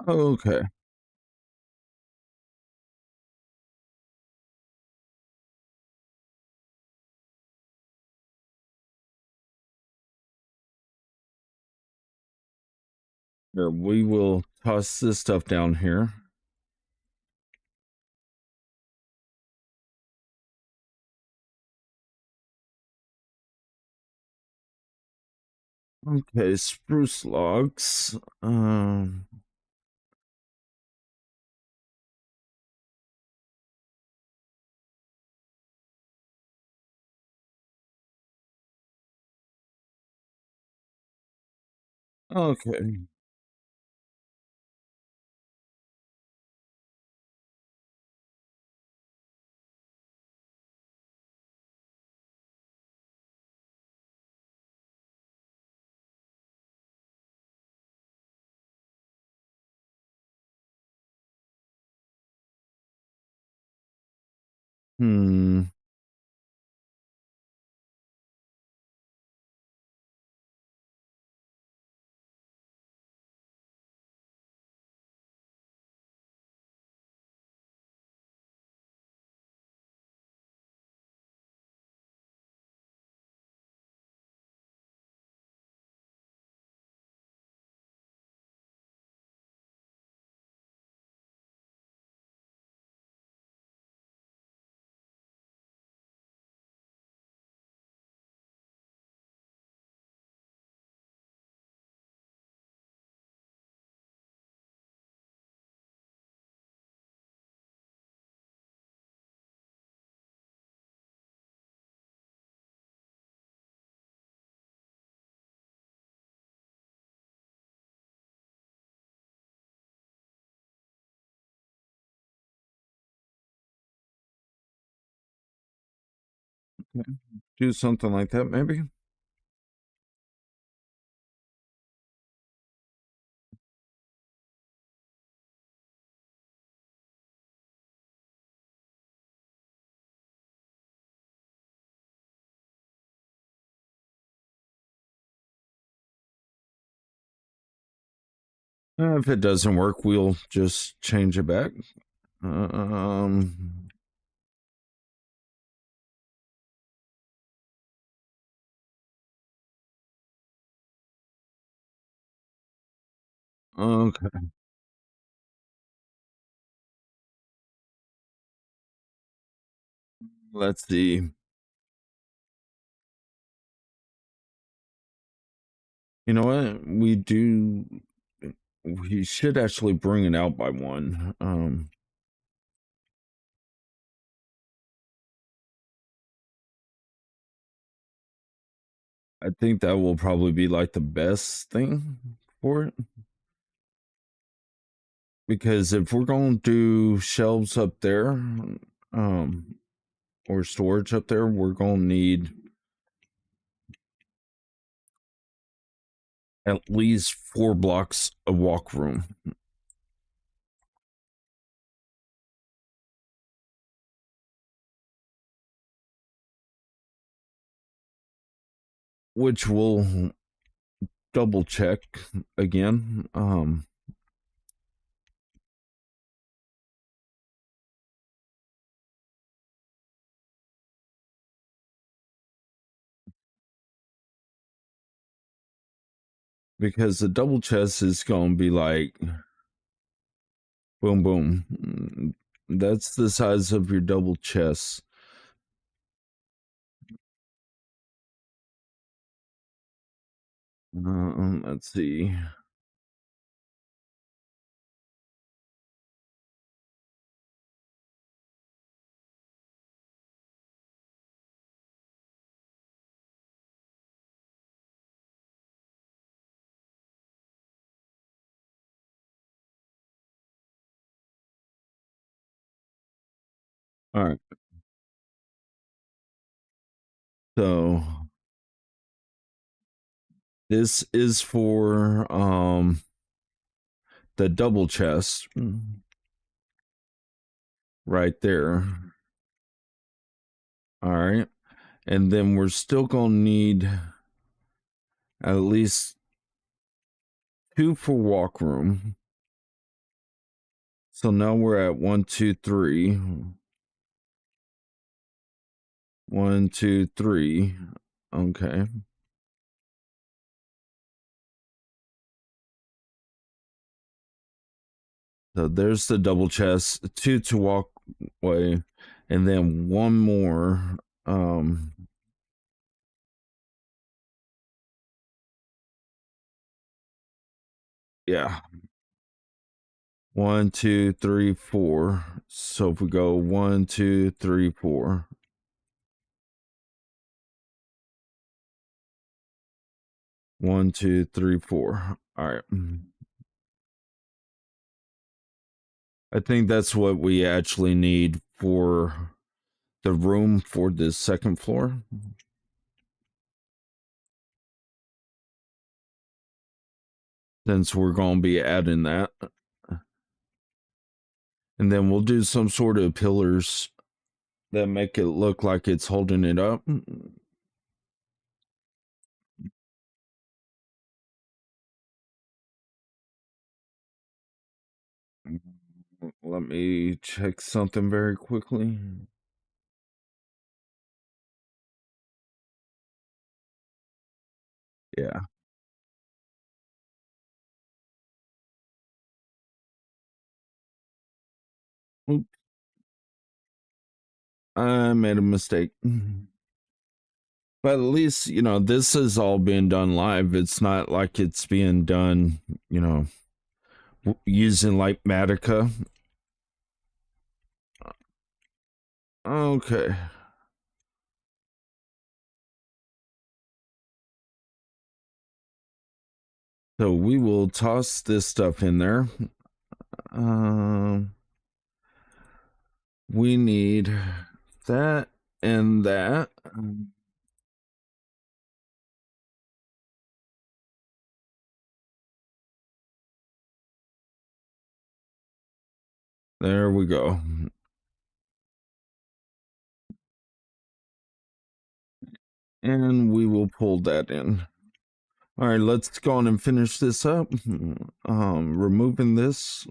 Okay. Here, we will toss this stuff down here. Okay, spruce logs. Okay. Hmm. Do something like that, maybe. If it doesn't work, we'll just change it back. Um. Okay. Let's see. You know what? We should actually bring it out by one. I think that will probably be like the best thing for it. Because if we're going to do shelves up there, um, or storage up there, we're going to need at least 4 blocks of walk room, which we'll double check again. because the double chest is going to be like boom, boom. That's the size of your double chest. Let's see. All right. So this is for the double chest right there. All right. And then we're still going to need at least two for walk room. So now we're at 1, 2, 3. 1, 2, 3. Okay. So there's the double chest, two to walk way, and then one more. Yeah. 1, 2, 3, 4. So if we go 1, 2, 3, 4. 1, 2, 3, 4. All right. I think that's what we actually need for the room for the second floor. Since we're going to be adding that. And then we'll do some sort of pillars that make it look like it's holding it up. Let me check something very quickly. Yeah. Oop, I made a mistake. But at least, this is all being done live. It's not like it's being done, you know, using like Matica. Okay. So we will toss this stuff in there. Um, we need that and that. There we go. And we will pull that in. All right, let's go on and finish this up. Removing this.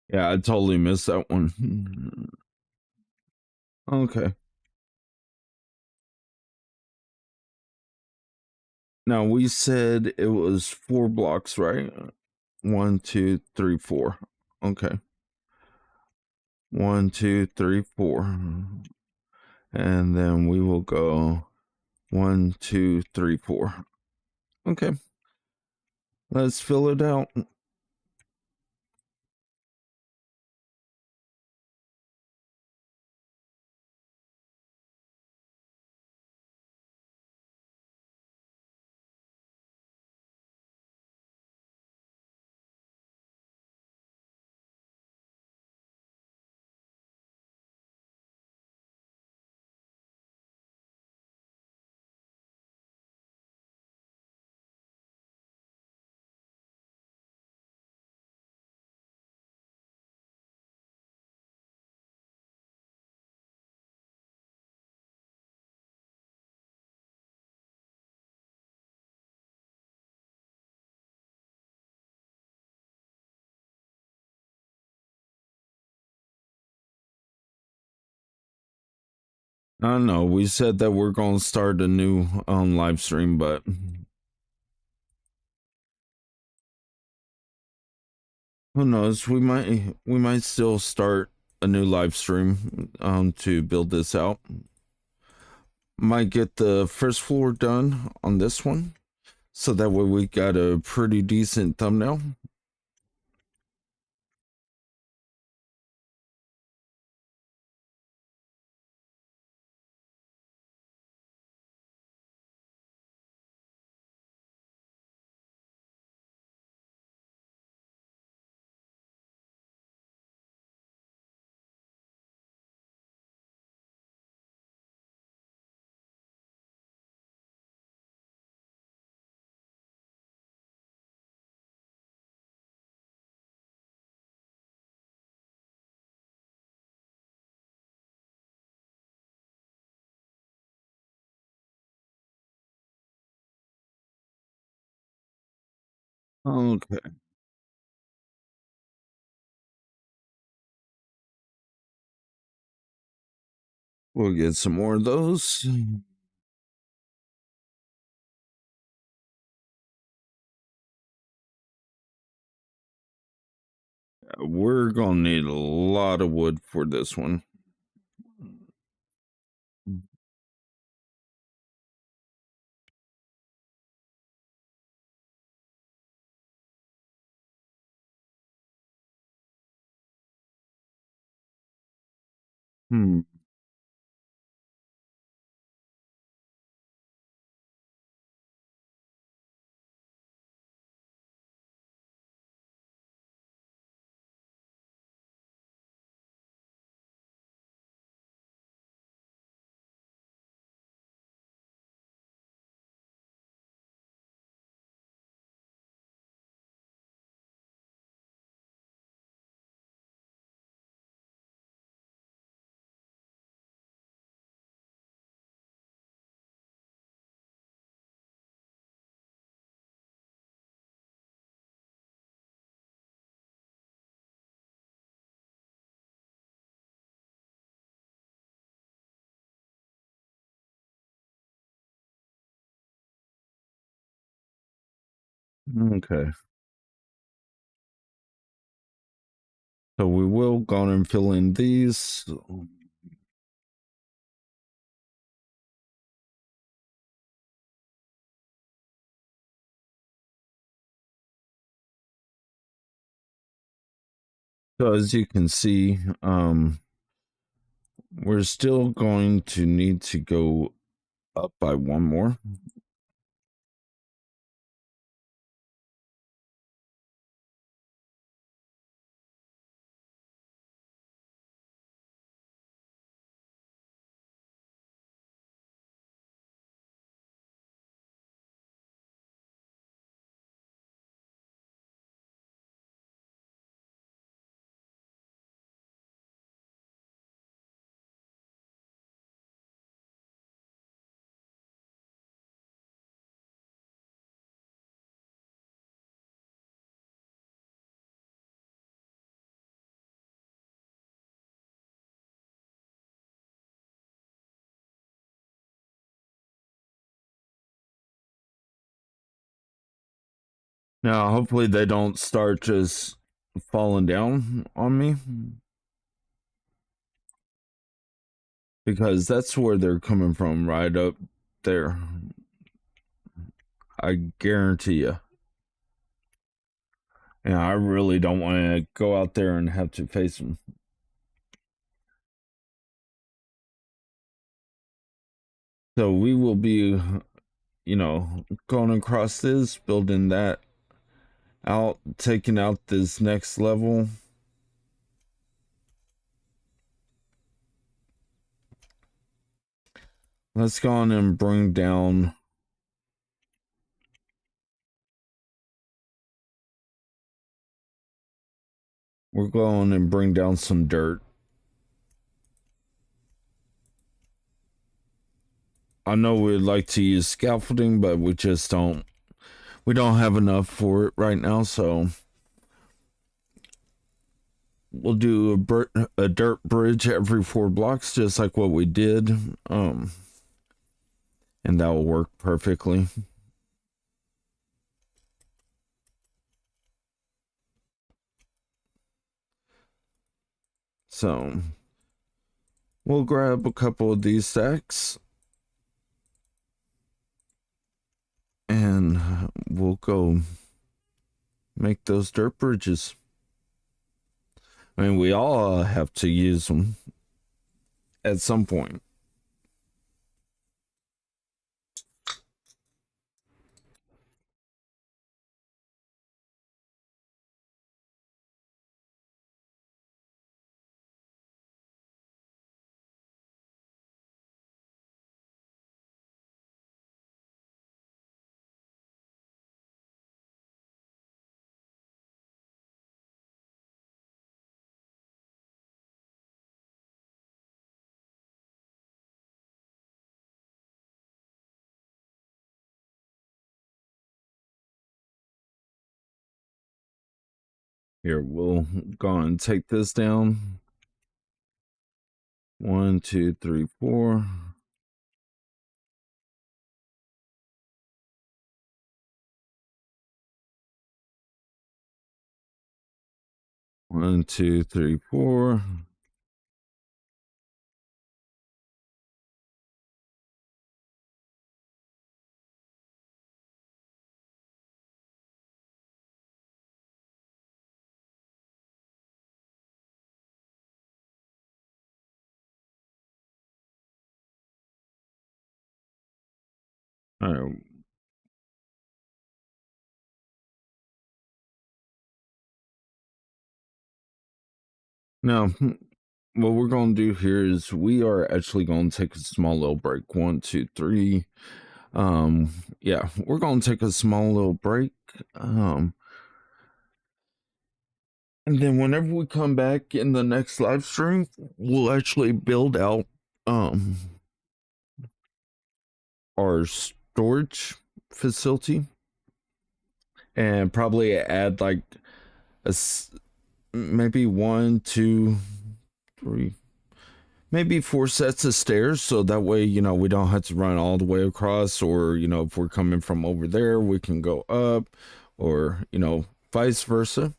Yeah, I totally missed that one. Okay. Now we said it was 4 blocks, right? 1, 2, 3, 4. Okay. 1, 2, 3, 4. And then we will go 1, 2, 3, 4. Okay. Let's fill it out. I don't know. We said that we're gonna start a new live stream, but who knows? We might still start a new live stream to build this out. Might get the first floor done on this one, so that way we got a pretty decent thumbnail. Okay, we'll get some more of those. We're gonna need a lot of wood for this one. Hmm. Okay. So we will go on and fill in these. So as you can see, we're still going to need to go up by one more. Now, hopefully, they don't start just falling down on me, because that's where they're coming from, right up there. I guarantee you. And I really don't want to go out there and have to face them. So we will be, going across this, building that out, taking out this next level. Let's go on and bring down. We're going and bring down some dirt. I know we'd like to use scaffolding, but we just don't. We don't have enough for it right now, so we'll do a dirt bridge every 4 blocks, just like what we did. And that will work perfectly. So we'll grab a couple of these stacks and we'll go make those dirt bridges. I mean, we all have to use them at some point. Here, we'll go and take this down. 1, 2, 3, 4. 1, 2, 3, 4. 'All right. Now, what we're going to do here is we are actually going to take a small little break. 1, 2, 3. Yeah, we're going to take a small little break. And then whenever we come back in the next live stream, we'll actually build out um our storage facility and probably add like maybe 1, 2, 3, maybe 4 sets of stairs, so that way, we don't have to run all the way across, or if we're coming from over there, we can go up, or vice versa.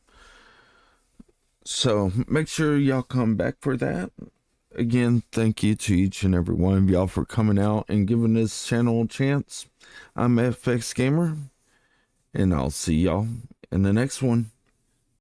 So make sure y'all come back for that. Again, thank you to each and every one of y'all for coming out and giving this channel a chance. I'm FX Gamer, and I'll see y'all in the next one.